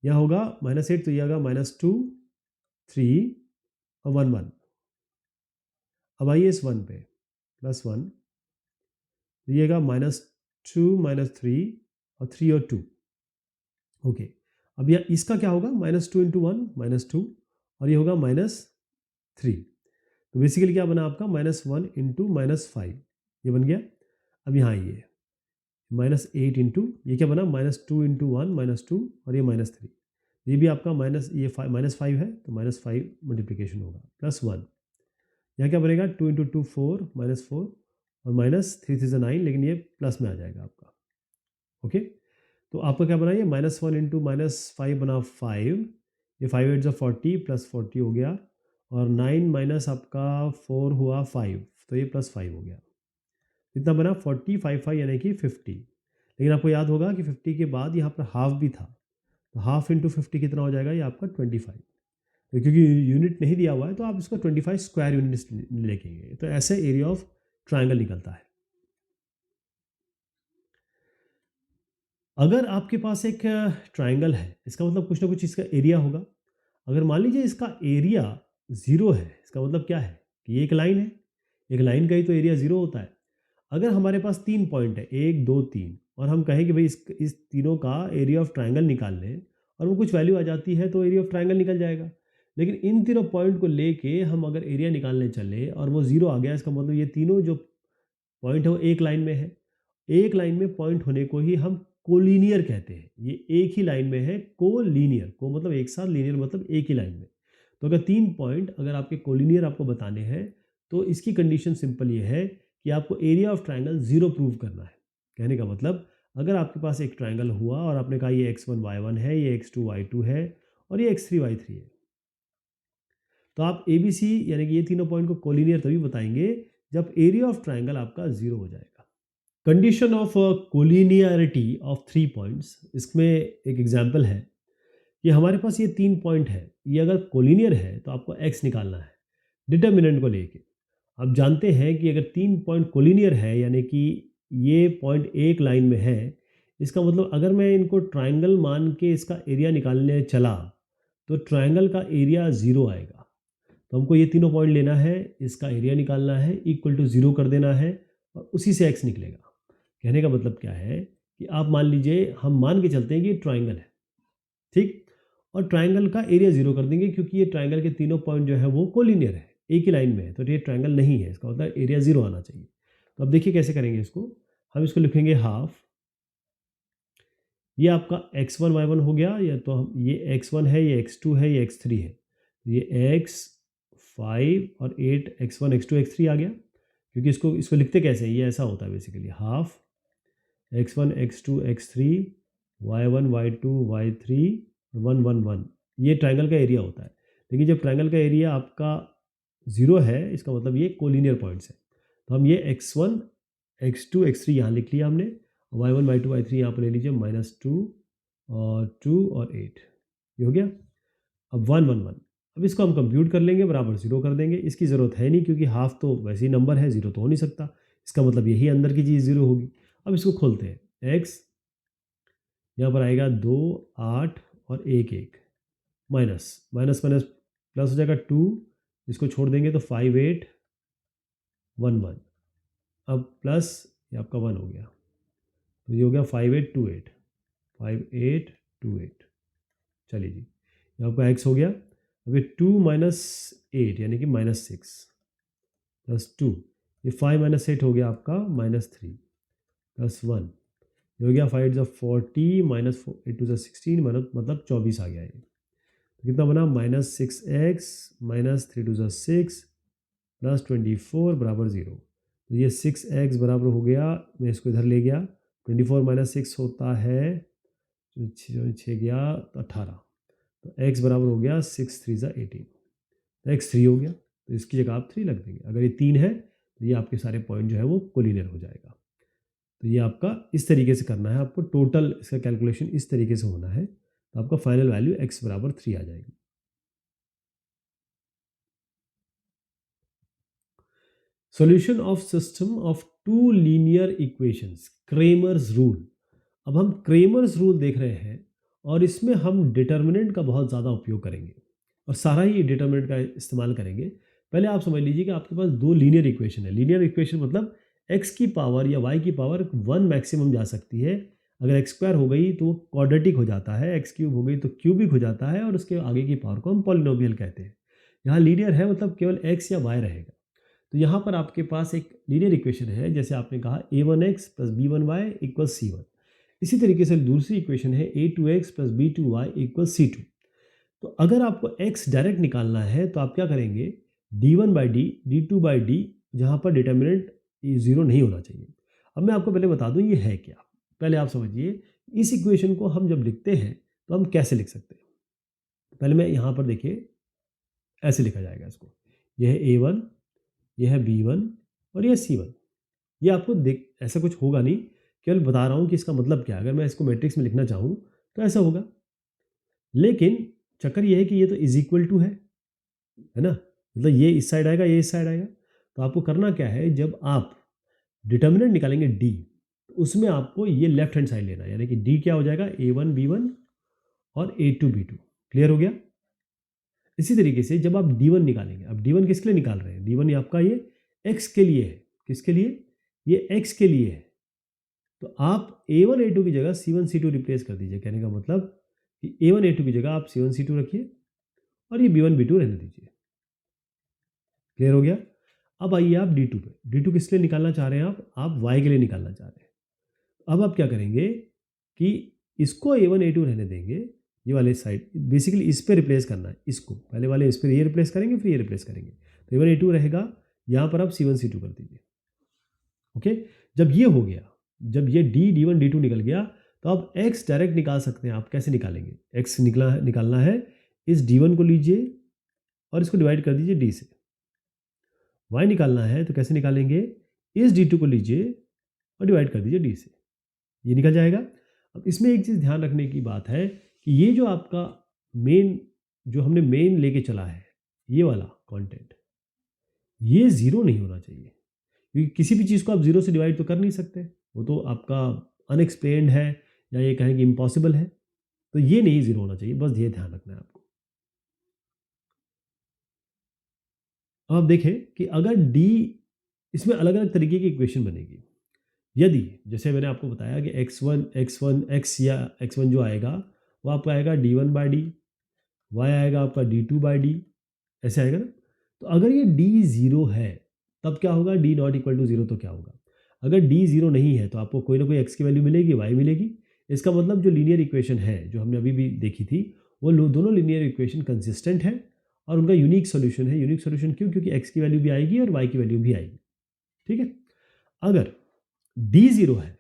यहाँ होगा -8, तो ये होगा -2 3 और 1 1। अब आइए इस 1 पे, +1, तो ये होगा -2 -3 और 3 और 2। ओके, अब यह इसका क्या होगा, -2 × 1 -2, और ये होगा -3। तो बेसिकली क्या बना आपका -1 इंटू -5, ये बन गया। अब यहाँ ये -8 इंटू ये क्या बना -2 इंटू 1 -2 और ये -3, ये भी आपका -5 है तो -5 मल्टीप्लिकेशन होगा +1। यहाँ क्या बनेगा 2 इंटू 2 4 -4 और -3 3 9, लेकिन ये प्लस में आ जाएगा आपका। ओके, तो आपका क्या बना ये -1 इंटू -5 बना 5, ये 5 8 40 +40 हो गया, और 9 माइनस आपका 4 हुआ 5, तो ये +5 हो गया। कितना बना 40 5 5 यानी कि 50। लेकिन आपको याद होगा कि 50 के बाद यहाँ पर हाफ भी था, तो हाफ इंटू 50 कितना हो जाएगा, ये आपका 25। तो क्योंकि यूनिट नहीं दिया हुआ है तो आप इसको 25 स्क्वायर यूनिट्स लिखेंगे, तो ऐसे एरिया ऑफ ट्राइंगल निकलता है। अगर आपके पास एक ट्राइंगल है, इसका मतलब कुछ ना कुछ इसका एरिया होगा। अगर मान लीजिए इसका एरिया 0 है, इसका मतलब क्या है कि ये एक लाइन है, एक लाइन का ही तो एरिया 0 होता है। अगर हमारे पास 3 पॉइंट है 1 2 3, और हम कहें कि भाई इस तीनों का एरिया ऑफ ट्राइंगल निकाल लें, और वो कुछ वैल्यू आ जाती है तो एरिया ऑफ ट्राइंगल निकल जाएगा। लेकिन इन तीनों पॉइंट को लेके हम अगर एरिया निकालने चले और वो 0 आ गया, इसका मतलब ये तीनों जो पॉइंट है वो एक लाइन में है। एक लाइन में पॉइंट होने को ही हम कोलिनियर कहते हैं। ये एक ही लाइन में है, कोलिनियर, को मतलब एक साथ, लीनियर मतलब एक ही लाइन में। तो अगर 3 पॉइंट अगर आपके कोलिनियर आपको बताने हैं, तो इसकी कंडीशन सिंपल ये है कि आपको एरिया ऑफ ट्राइंगल 0 प्रूव करना है। कहने का मतलब, अगर आपके पास एक ट्राइंगल हुआ और आपने कहा ये x1 y1 है, ये x2 y2 है और ये x3 y3 है, तो आप ए बी सी यानी कि ये तीनों पॉइंट को कोलिनियर तभी बताएंगे जब एरिया ऑफ ट्राइंगल आपका 0 हो जाएगा। Condition of collinearity of 3 points, इसमें एक एग्जांपल है कि हमारे पास ये 3 पॉइंट है, ये अगर कोलिनियर है तो आपको x निकालना है डिटर्मिनेंट को लेके। आप जानते हैं कि अगर 3 पॉइंट कोलिनियर है यानी कि ये पॉइंट एक लाइन में है, इसका मतलब अगर मैं इनको ट्राइंगल मान के इसका एरिया निकालने चला तो ट्राइंगल का एरिया 0 आएगा। तो हमको ये तीनों पॉइंट लेना है, इसका एरिया निकालना है, इक्वल टू 0 कर देना है, और उसी से x निकलेगा। कहने का मतलब क्या है कि आप मान लीजिए, हम मान के चलते हैं कि ये ट्राइंगल है, ठीक, और ट्राइंगल का एरिया 0 कर देंगे क्योंकि ये ट्राइंगल के तीनों पॉइंट जो है वो कोलिनियर है, एक ही लाइन में है, तो ये ट्राइंगल नहीं है, इसका मतलब एरिया 0 आना चाहिए। तो अब देखिए कैसे करेंगे इसको। हम इसको लिखेंगे हाफ, ये आपका x1 y1 हो गया, या तो हम ये x1 है, ये x2 है, ये x3 है, तो ये x5 और 8 x1 x2 x3 आ गया। क्योंकि इसको इसको लिखते कैसे हैं, ये ऐसा होता है basically, half x1 x2 x3 y1 y2 y3 1 1 1, ये ट्राइंगल का एरिया होता है। लेकिन जब ट्राइंगल का एरिया आपका 0 है, इसका मतलब ये कोलिनियर पॉइंट्स है। तो हम ये x1 x2 x3 यहाँ लिख लिया हमने, y1 y2 y3 यहाँ पर ले लीजिए -2 और 2 और 8, ये हो गया। अब 1 1 1, अब इसको हम कंप्यूट कर लेंगे, बराबर 0 कर देंगे। इसकी ज़रूरत है नहीं क्योंकि हाफ तो वैसे ही नंबर है, 0 तो हो नहीं सकता, इसका मतलब यही अंदर की चीज़ 0 होगी। अब इसको खोलते हैं, x यहाँ पर आएगा 2 8 और 1 1, माइनस माइनस माइनस प्लस हो जाएगा 2, इसको छोड़ देंगे तो 5 8 1 1, अब प्लस ये आपका 1 हो गया, तो ये हो गया 5 8 2 8, 5 8 2 8। चलिए जी, ये आपका x हो गया। अब ये 2 माइनस 8 यानी कि -6 प्लस 2, ये 5 माइनस 8 हो गया आपका -3 प्लस 1, ये हो गया 5 जो 40 माइनस 8 टू 16, मतलब 24 आ गया ये। तो कितना बना -6x माइनस 3 टू 6 प्लस 24 बराबर 0। तो ये 6x बराबर हो गया, मैं इसको इधर ले गया, 24 माइनस 6 होता है 6 गया तो 18, तो x बराबर हो गया 6 3 18, तो x 3 हो गया। तो इसकी जगह आप 3 रख देंगे। अगर ये 3 है तो ये आपके सारे पॉइंट जो है वो कोलिनियर हो जाएगा। तो ये आपका इस तरीके से करना है, आपको टोटल इसका कैलकुलेशन इस तरीके से होना है, तो आपका फाइनल वैल्यू x बराबर 3 आ जाएगी। Solution of system of two linear equations, Cramer's rule. अब हम क्रेमर्स रूल देख रहे हैं और इसमें हम डिटर्मिनेंट का बहुत ज़्यादा उपयोग करेंगे और सारा ही डिटर्मिनेंट का इस्तेमाल करेंगे। पहले आप समझ लीजिए कि आपके पास दो लीनियर इक्वेशन है। लीनियर इक्वेशन मतलब x की पावर या y की पावर 1 मैक्सिमम जा सकती है। अगर एक्स स्क्वायर हो गई तो वो क्वाड्रेटिक हो जाता है, एक्स क्यूब हो गई तो क्यूबिक हो जाता है, और उसके आगे की पावर को हम पॉलिनोमियल कहते हैं। यहाँ लीनियर है मतलब केवल x या y रहेगा। तो यहाँ पर आपके पास एक लीनियर इक्वेशन है, जैसे आपने कहा a1x plus b1y equal c1। इसी तरीके से दूसरी इक्वेशन है a2x plus b2y equal c2। तो अगर आपको x डायरेक्ट निकालना है तो आप क्या करेंगे, d1/d d2/d, जहाँ पर डिटर्मिनेंट जीरो नहीं होना चाहिए। अब मैं आपको पहले बता दूं ये है क्या, पहले आप समझिए। इस इक्वेशन को हम जब लिखते हैं तो हम कैसे लिख सकते हैं, पहले मैं यहाँ पर देखिए ऐसे लिखा जाएगा इसको, यह है a1, यह है b1 और यह c1। ये आपको देख ऐसा कुछ होगा नहीं, केवल बता रहा हूँ कि इसका मतलब क्या है। अगर मैं इसको मैट्रिक्स में लिखना चाहूँ तो ऐसा होगा, लेकिन चक्कर ये है कि ये तो इज इक्वल टू है ना, मतलब ये इस साइड आएगा, ये इस साइड आएगा। तो आपको करना क्या है, जब आप डिटर्मिनेंट निकालेंगे डी, तो उसमें आपको ये लेफ्ट हैंड साइड लेना है, यानी कि डी क्या हो जाएगा, a1 b1 और a2 b2। क्लियर हो गया। इसी तरीके से जब आप d1 निकालेंगे, अब d1 किसके लिए निकाल रहे हैं, d1 आपका ये x के लिए है। किसके लिए, ये x के लिए है। तो आप a1 a2 की जगह c1 c2 रिप्लेस कर दीजिए। कहने का मतलब कि a1 a2 की जगह आप c1 c2 रखिए और ये b1 b2 रहने दीजिए। क्लियर हो गया। अब आइए आप d2 पे, d2 किस लिए निकालना चाह रहे हैं आप y के लिए निकालना चाह रहे हैं। अब आप क्या करेंगे कि इसको a1 a2 रहने देंगे, ये वाले साइड बेसिकली इस पे रिप्लेस करना है इसको, पहले वाले इस पे ये रिप्लेस करेंगे, फिर ये रिप्लेस करेंगे। तो a1 a2 रहेगा, यहाँ पर आप c1 c2 कर दीजिए। ओके, जब ये हो गया, जब ये d1 d2 निकल गया, तो आप x डायरेक्ट निकाल सकते हैं। आप कैसे निकालेंगे, x निकालना है, इस d1 को लीजिए और इसको डिवाइड कर दीजिए d से। y निकालना है तो कैसे निकालेंगे, इस d2 को लीजिए और डिवाइड कर दीजिए d से, ये निकल जाएगा। अब इसमें एक चीज़ ध्यान रखने की बात है कि ये जो आपका मेन, जो हमने मेन लेके चला है, ये वाला कंटेंट, ये ज़ीरो नहीं होना चाहिए, क्योंकि किसी भी चीज़ को आप ज़ीरो से डिवाइड तो कर नहीं सकते, वो तो आपका अनएक्सप्लेन्ड है, या ये कहें कि इम्पॉसिबल है। तो ये नहीं ज़ीरो होना चाहिए, बस ये ध्यान रखना है आपको। अब आप देखें कि अगर डी, इसमें अलग अलग तरीके की इक्वेशन बनेगी। यदि जैसे मैंने आपको बताया कि x या x1 जो आएगा वो आपका आएगा d1/d, y आएगा आपका d2/d, ऐसे आएगा ना। तो अगर ये d ज़ीरो है तब क्या होगा, d not equal to zero, तो क्या होगा, अगर d ज़ीरो नहीं है तो आपको कोई ना कोई x की वैल्यू मिलेगी, y मिलेगी। इसका मतलब जो लीनियर इक्वेशन है जो हमने अभी भी देखी थी, वो दोनों लीनियर इक्वेशन कंसिस्टेंट है और उनका यूनिक सोल्यूशन है। यूनिक सोल्यूशन क्यों, क्योंकि x की वैल्यू भी आएगी और y की वैल्यू भी आएगी। ठीक है। अगर d ज़ीरो है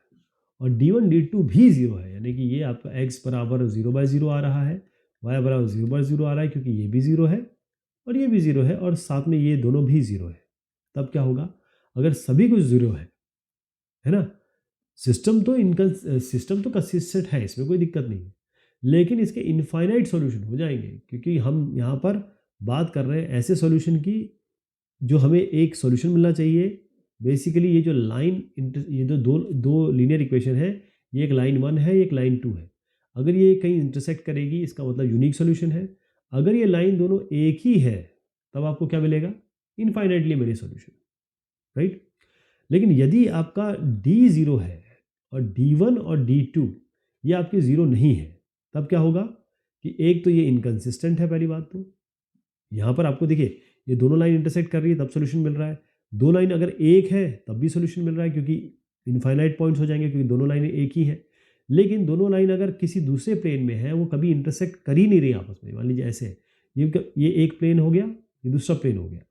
और d1 d2 भी ज़ीरो है, यानी कि ये आपका x बराबर 0/0 आ रहा है, y बराबर 0/0 आ रहा है, क्योंकि ये भी ज़ीरो है और ये भी ज़ीरो है और साथ में ये दोनों भी ज़ीरो है, तब क्या होगा, अगर सभी कुछ ज़ीरो है ना, सिस्टम तो कंसिस्टेंट है, इसमें कोई दिक्कत नहीं है, लेकिन इसके इनफाइनाइट सॉल्यूशन हो जाएंगे, क्योंकि हम यहाँ पर बात कर रहे हैं ऐसे सॉल्यूशन की जो हमें एक सॉल्यूशन मिलना चाहिए। बेसिकली ये जो लाइन, ये जो दो दो लीनियर इक्वेशन है, ये एक लाइन 1 है, एक लाइन 2 है। अगर ये कहीं इंटरसेक्ट करेगी, इसका मतलब यूनिक सॉल्यूशन है। अगर ये लाइन दोनों एक ही है, तब आपको क्या मिलेगा, इनफाइनाइटली मेनी सॉल्यूशन, राइट। लेकिन यदि आपका डी ज़ीरो है और d1 और d2 ये आपके ज़ीरो नहीं है, तब क्या होगा कि एक तो ये इनकंसिस्टेंट है, पहली बात तो यहाँ पर आपको देखिए ये दोनों लाइन इंटरसेक्ट कर रही है तब सोल्यूशन मिल रहा है, दो लाइन अगर एक है तब भी सोल्यूशन मिल रहा है, क्योंकि इनफाइनाइट पॉइंट्स हो जाएंगे, क्योंकि दोनों लाइनें एक ही हैं। लेकिन दोनों लाइन अगर किसी दूसरे प्लेन में है, वो कभी इंटरसेक्ट कर ही नहीं रही आपस में। मान लीजिए ऐसे है, ये एक प्लेन हो गया, ये दूसरा प्लेन हो गया,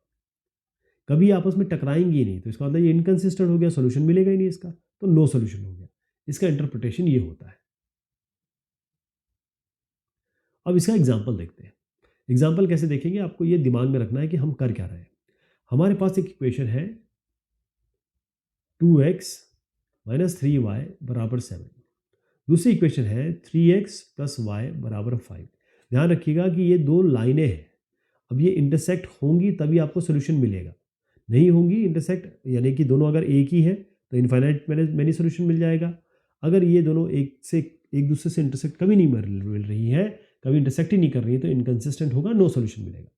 कभी आपस में टकराएंगी ही नहीं, तो इसका मतलब ये इनकंसिस्टेंट हो गया, सोल्यूशन मिलेगा ही नहीं इसका, तो नो सोल्यूशन हो गया। इसका इंटरप्रिटेशन ये होता है। अब इसका एग्जाम्पल देखते हैं। एग्जाम्पल कैसे देखेंगे, आपको ये दिमाग में रखना है कि हम कर क्या रहे हैं। हमारे पास एक इक्वेशन है 2x माइनस 3y बराबर 7। दूसरी इक्वेशन है 3x प्लस वाई बराबर 5। ध्यान रखिएगा कि ये दो लाइनें हैं, अब ये इंटरसेक्ट होंगी तभी आपको सोल्यूशन मिलेगा, नहीं होंगी इंटरसेक्ट, यानी कि दोनों अगर एक ही है तो इनफाइनाइट मैनी सोल्यूशन मिल जाएगा। अगर ये दोनों एक दूसरे से इंटरसेक्ट कभी नहीं मिल रही है, कभी इंटरसेक्ट ही नहीं कर रही है, तो इनकंसिस्टेंट होगा, नो सोल्यूशन मिलेगा।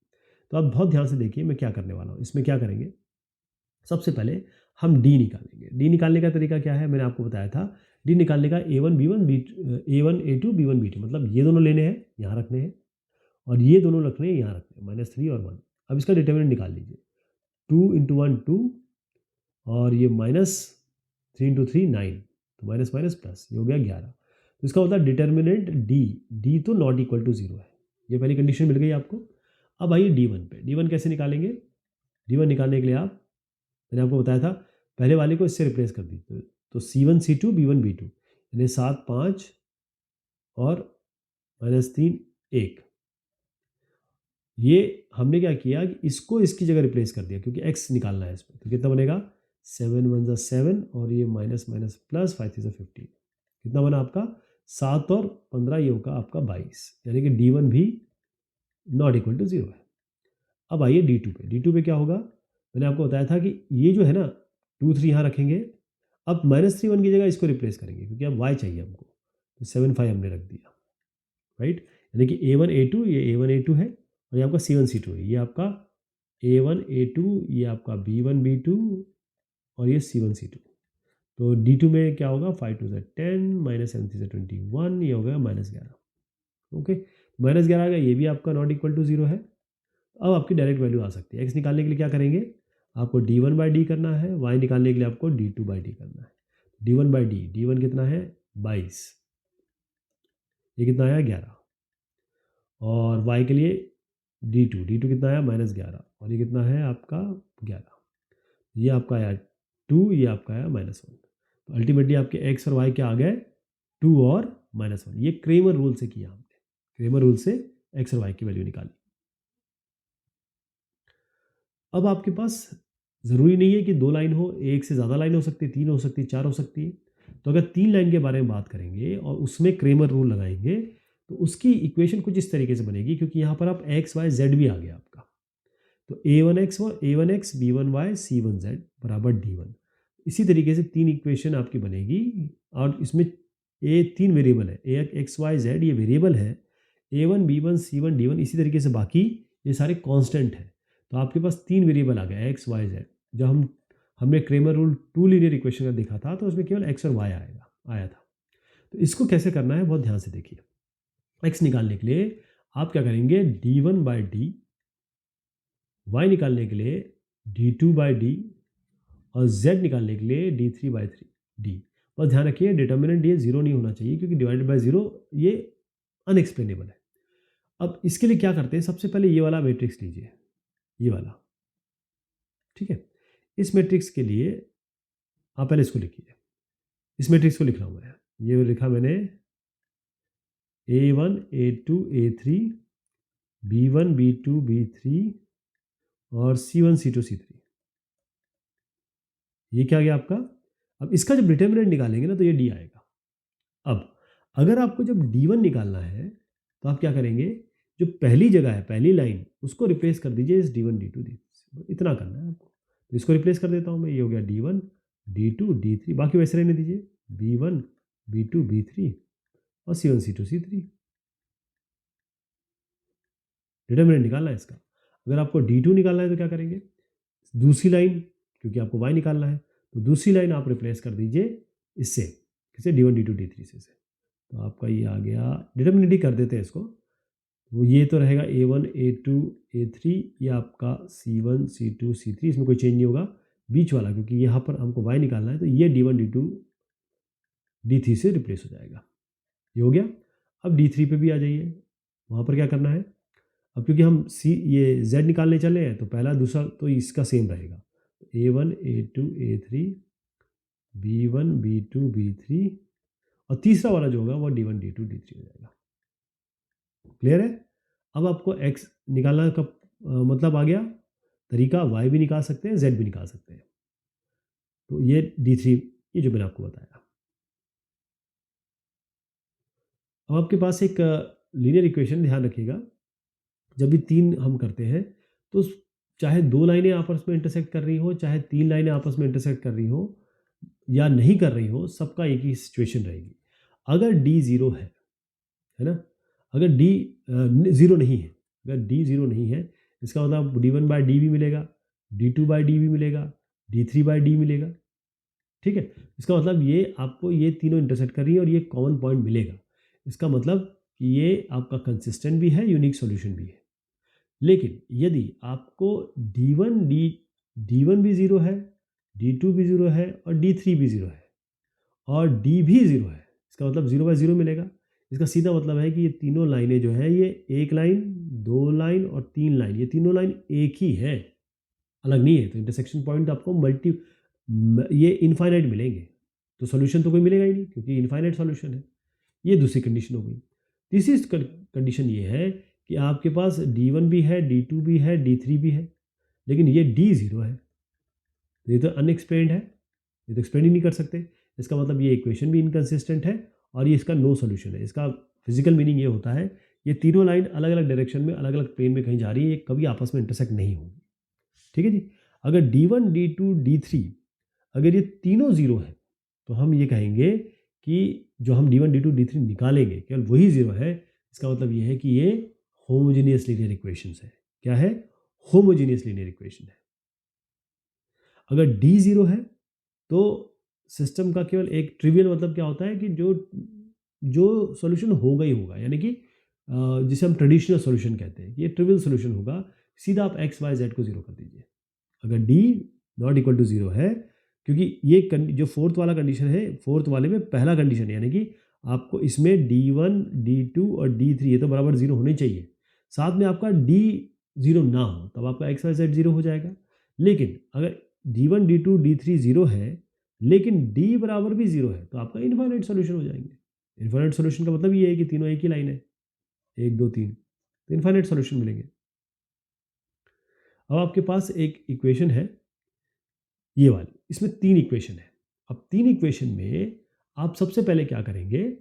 तो आप बहुत ध्यान से देखिए मैं क्या करने वाला हूँ। इसमें क्या करेंगे, सबसे पहले हम डी निकालेंगे। डी निकालने का तरीका क्या है, मैंने आपको बताया था। डी निकालने का a1 b1 a1 a2 b1 b2, मतलब ये दोनों लेने हैं, यहाँ रखने हैं, और ये दोनों रखने हैं, यहाँ रखने हैं, -3 और 1। अब इसका डिटर्मिनेंट निकाल लीजिए। 2 इंटू 1 2 और ये -3 इंटू 3 9, तो माइनस माइनस प्लस, ये हो गया 11। तो इसका मतलब डिटर्मिनेंट डी तो नॉट इक्वल टू 0 है। ये पहली कंडीशन मिल गई आपको। अब आइए D1 पे। D1 कैसे निकालेंगे? D1 निकालने के लिए मैंने आपको बताया था, पहले वाले को इससे रिप्लेस कर दी, तो C1 C2 B1 B2, यानी 7 5 और -3 1। ये हमने क्या किया कि इसको इसकी जगह रिप्लेस कर दिया, क्योंकि x निकालना है इसमें। तो कितना बनेगा? 7 1 ज़ा 7 और ये माइनस माइनस प्लस 5 3 ज़ा 15। कितना बना आपका? 7 और 15, ये होगा आपका 22, यानी कि D1 भी नॉट इक्वल टू 0 है। अब आइए D2 पे। D2 पे क्या होगा? मैंने आपको बताया था कि ये जो है ना 2 3 यहाँ रखेंगे। अब -3 1 की जगह इसको रिप्लेस करेंगे, क्योंकि अब y चाहिए हमको, तो 7 5 हमने रख दिया, राइट। यानी कि A1 A2, ये A1 A2 है, और ये आपका C1 C2 है। ये आपका A1 A2, ये आपका B1 B2 और ये C1 C2। तो D2 में क्या होगा? 5 2 ज़ा 10 माइनस 7 3 ज़ा 21, ये हो गया -11। ओके, -11 आ गया, ये भी आपका नॉट इक्वल टू 0 है। अब आपकी डायरेक्ट वैल्यू आ सकती है। x निकालने के लिए क्या करेंगे? आपको D1/D करना है, y निकालने के लिए आपको D2/D करना है। D1/D, D1 कितना है? 22, ये कितना आया? 11। और y के लिए D2 कितना आया? -11, और ये कितना है आपका? 11। ये आपका आया 2, ये आपका आया -1। तो अल्टीमेटली आपके x और y क्या आ गए? 2 और -1। ये क्रेमर रूल से किया हमने। क्रेमर रूल से x और y की वैल्यू निकाली। अब आपके पास ज़रूरी नहीं है कि 2 लाइन हो, एक से ज़्यादा लाइन हो सकती है, 3 हो सकती है, 4 हो सकती है। तो अगर 3 लाइन के बारे में बात करेंगे और उसमें क्रेमर रूल लगाएंगे, तो उसकी इक्वेशन कुछ इस तरीके से बनेगी, क्योंकि यहाँ पर आप x y z भी आ गया आपका। तो A1x B1y C1z बराबर D1। इसी तरीके से 3 इक्वेशन आपकी बनेगी, और इसमें ए 3 वेरिएबल है, एक्स वाई जेड ये वेरिएबल है, A1 B1 C1 D1। इसी तरीके से बाकी ये सारे कांस्टेंट हैं। तो आपके पास 3 वेरिएबल आ गए, एक्स वाई जेड। जब हमने क्रेमर रूल 2 लीनियर इक्वेशन का देखा था, तो उसमें केवल एक्स और वाई आया था। तो इसको कैसे करना है, बहुत ध्यान से देखिए। एक्स निकालने के लिए आप क्या करेंगे? D1/D, y निकालने के लिए D2/D, और z निकालने के लिए D3/3D। बस ध्यान रखिए डिटर्मिनेंट ये 0 नहीं होना चाहिए, क्योंकि डिवाइडेड बाय 0 ये अनएक्सप्लेनेबल है। अब इसके लिए क्या करते हैं? सबसे पहले ये वाला मैट्रिक्स लीजिए, ये वाला, ठीक है। इस मैट्रिक्स के लिए आप पहले इसको लिखिए। इस मैट्रिक्स को लिख रहा हूँ मैं, ये लिखा मैंने A1 A2 A3 B1 B2 B3 और C1 C2 C3। ये क्या गया आपका? अब इसका जब डिटर्मिनेंट निकालेंगे ना, तो ये D आएगा। अब अगर आपको जब D1 निकालना है, तो आप क्या करेंगे? जो पहली जगह है, पहली लाइन, उसको रिप्लेस कर दीजिए इस D1 D2 D3। इतना करना है आपको। तो इसको रिप्लेस कर देता हूँ मैं, ये हो गया D1 D2 D3, बाकी वैसे रहने दीजिए, B1 B2 B3 और C1 C2 C3। डिटर्मिनेंट निकालना है इसका। अगर आपको D2 निकालना है तो क्या करेंगे? दूसरी लाइन, क्योंकि आपको y निकालना है, तो दूसरी लाइन आप रिप्लेस कर दीजिए इससे, किसे? D1 D2 D3 से। तो आपका ये आ गया, डिटर्मिनेंट ही कर देते हैं इसको। वो ये तो रहेगा A1 A2 A3, ये आपका C1 C2 C3, इसमें कोई चेंज नहीं होगा। बीच वाला, क्योंकि यहाँ पर हमको y निकालना है, तो ये D1 D2 D3 से रिप्लेस हो जाएगा। ये हो गया। अब D3 पे भी आ जाइए, वहाँ पर क्या करना है? अब क्योंकि हम ये z निकालने चले हैं, तो पहला दूसरा तो इसका सेम रहेगा। A1 A2 A3 B1 B2 B3, और तीसरा वाला जो होगा वो D1 D2 D3 हो जाएगा। क्लियर है? अब आपको x निकालना का मतलब आ गया तरीका। y भी निकाल सकते हैं, z भी निकाल सकते हैं। तो ये D3, ये जो मैंने आपको बताया। अब आपके पास एक लीनियर इक्वेशन, ध्यान रखिएगा, जब भी 3 हम करते हैं, तो चाहे 2 लाइनें आपस में इंटरसेक्ट कर रही हो, चाहे 3 लाइनें आपस में इंटरसेक्ट कर रही हो या नहीं कर रही हो, सबका एक ही सिचुएशन रहेगी। अगर D 0 है ना? अगर D 0 नहीं है, अगर D 0 नहीं है, इसका मतलब D1/D भी मिलेगा, D2/D भी मिलेगा, D3/D मिलेगा, ठीक है। इसका मतलब ये आपको ये तीनों इंटरसेक्ट कर रही है और ये कॉमन पॉइंट मिलेगा। इसका मतलब कि ये आपका कंसिस्टेंट भी है, यूनिक सॉल्यूशन भी है। लेकिन यदि आपको D1 भी ज़ीरो है, D2 भी ज़ीरो है और D3 भी ज़ीरो है और D भी ज़ीरो है, इसका मतलब 0 बाय 0 मिलेगा। इसका सीधा मतलब है कि ये तीनों लाइनें जो हैं ये एक लाइन, दो लाइन और तीन लाइन, ये तीनों लाइन एक ही है, अलग नहीं है। तो इंटरसेक्शन पॉइंट आपको ये इनफाइनाइट मिलेंगे। तो सॉल्यूशन तो कोई मिलेगा ही नहीं क्योंकि इनफाइनाइट सॉल्यूशन है। ये दूसरी कंडीशन हो गई। तीसरी कंडीशन ये है कि आपके पास D1 भी है, D2 भी है, D3 भी है, लेकिन ये D ज़ीरो है। तो ये तो अनएक्सप्लेन्ड है, ये तो एक्सप्लेन ही नहीं कर सकते। इसका मतलब ये इक्वेशन भी इनकंसिस्टेंट है और ये इसका नो सॉल्यूशन है। इसका फिजिकल मीनिंग ये होता है ये तीनों लाइन अलग अलग डायरेक्शन में, अलग अलग प्लेन में कहीं जा रही है, ये कभी आपस में इंटरसेक्ट नहीं होंगी। ठीक है जी। अगर D1, D2, D3 अगर ये तीनों ज़ीरो हैं तो हम ये कहेंगे कि जो हम D1, D2, D3 निकालेंगे केवल वही ज़ीरो है। इसका मतलब ये है कि ये होमोजेनियस लीनियर इक्वेशंस है। क्या है? होमोजेनियस लीनियर इक्वेशन है। अगर D ज़ीरो है तो सिस्टम का केवल एक ट्रिवियल मतलब क्या होता है कि जो जो सॉल्यूशन होगा ही होगा, यानी कि जिसे हम ट्रेडिशनल सॉल्यूशन कहते हैं, ये ट्रिवियल सॉल्यूशन होगा। सीधा आप एक्स वाई जेड को जीरो कर दीजिए अगर D not equal to zero है, क्योंकि ये जो फोर्थ वाला कंडीशन है, फोर्थ वाले में पहला कंडीशन है, यानी कि आपको इसमें D1, D2 और D3 ये तो बराबर जीरो होने चाहिए। साथ में आपका D जीरो ना हो तब आपका एक्स वाई जेड जीरो हो जाएगा। लेकिन अगर D1, D2, D3 जीरो है लेकिन D बराबर भी जीरो है तो आपका इनफाइनाइट सॉल्यूशन हो जाएंगे। इनफाइनाइट सॉल्यूशन का मतलब ये है कि तीनों एक ही लाइन है, एक दो तीन, तो इनफाइनाइट सॉल्यूशन मिलेंगे। अब आपके पास एक इक्वेशन है ये वाली, इसमें तीन इक्वेशन है। अब तीन इक्वेशन में आप सबसे पहले क्या करेंगे,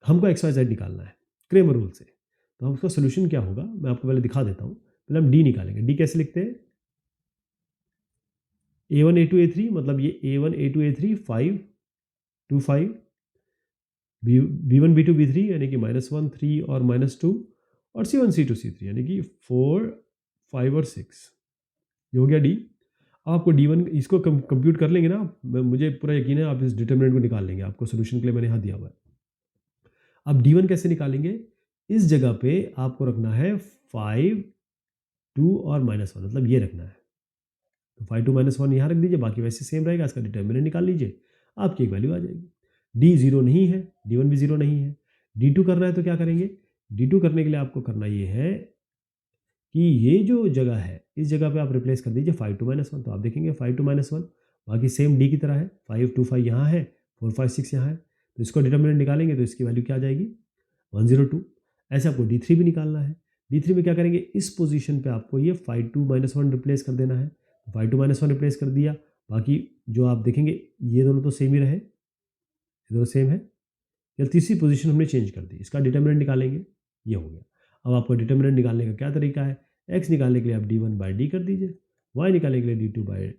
हमको एक्स वाई जेड निकालना है क्रेमर रूल से। तो हम उसका सोल्यूशन क्या होगा मैं आपको पहले दिखा देता हूँ। पहले हम डी निकालेंगे। डी कैसे लिखते हैं? A1 A2 A3 मतलब ये A1 A2 A3 5 2 5, B1 B2 B3 यानी कि -1 3 और -2 और C1 C2 C3 यानी कि 4 5 और 6। ये हो गया डी। आपको D1 इसको कंप्यूट कर लेंगे ना, मुझे पूरा यकीन है आप इस डिटर्मिनेंट को निकाल लेंगे। आपको सोल्यूशन के लिए मैंने यहाँ दिया हुआ है। अब D1 कैसे निकालेंगे? इस जगह पे आपको रखना है 5 2 और -1, मतलब ये रखना है। तो 5 2 -1 यहाँ रख दीजिए, बाकी वैसे सेम रहेगा। इसका डिटर्मिनेंट निकाल लीजिए, आपकी एक वैल्यू आ जाएगी। D जीरो नहीं है, D1 भी जीरो नहीं है। D2 करना है तो क्या करेंगे? D2 करने के लिए आपको करना ये है कि ये जो जगह है इस जगह पे आप रिप्लेस कर दीजिए 5 2 -1। तो आप देखेंगे 5 2 -1 बाकी सेम डी की तरह है। 5 2 5 यहाँ है, 4 5 6 यहाँ है। तो इसको डिटर्मिनेंट निकालेंगे तो इसकी वैल्यू क्या आ जाएगी? 102। ऐसे आपको D3 भी निकालना है। D3 में क्या करेंगे, इस पोजीशन पे आपको ये 5 2 -1 रिप्लेस कर देना है। 5 2 -1 रिप्लेस कर दिया, बाकी जो आप देखेंगे ये दोनों तो सेम ही रहे, ये दोनों सेम है। या तीसरी पोजीशन हमने चेंज कर दी, इसका डिटर्मिनेंट निकालेंगे, ये हो गया। अब आपको डिटर्मिनेंट निकालने का क्या तरीका है? एक्स निकालने के लिए आप D1 बाई डी कर दीजिए, वाई निकालने के लिए D2 बाई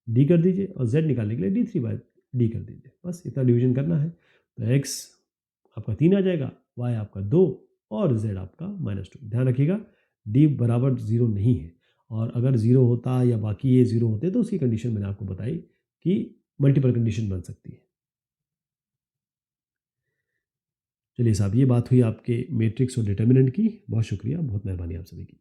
डी कर दीजिए और जेड निकालने के लिए D3 बाई डी कर दीजिए। बस इतना डिवीजन करना है। तो एक्स आपका 3 आ जाएगा, वाई आपका 2 और जेड आपका -2। ध्यान रखिएगा डी बराबर ज़ीरो नहीं है, और अगर ज़ीरो होता या बाकी ये ज़ीरो होते तो उसकी कंडीशन मैंने आपको बताई कि मल्टीपल कंडीशन बन सकती है। चलिए साहब, ये बात हुई आपके मैट्रिक्स और डिटर्मिनेंट की। बहुत शुक्रिया, बहुत मेहरबानी आप सभी की।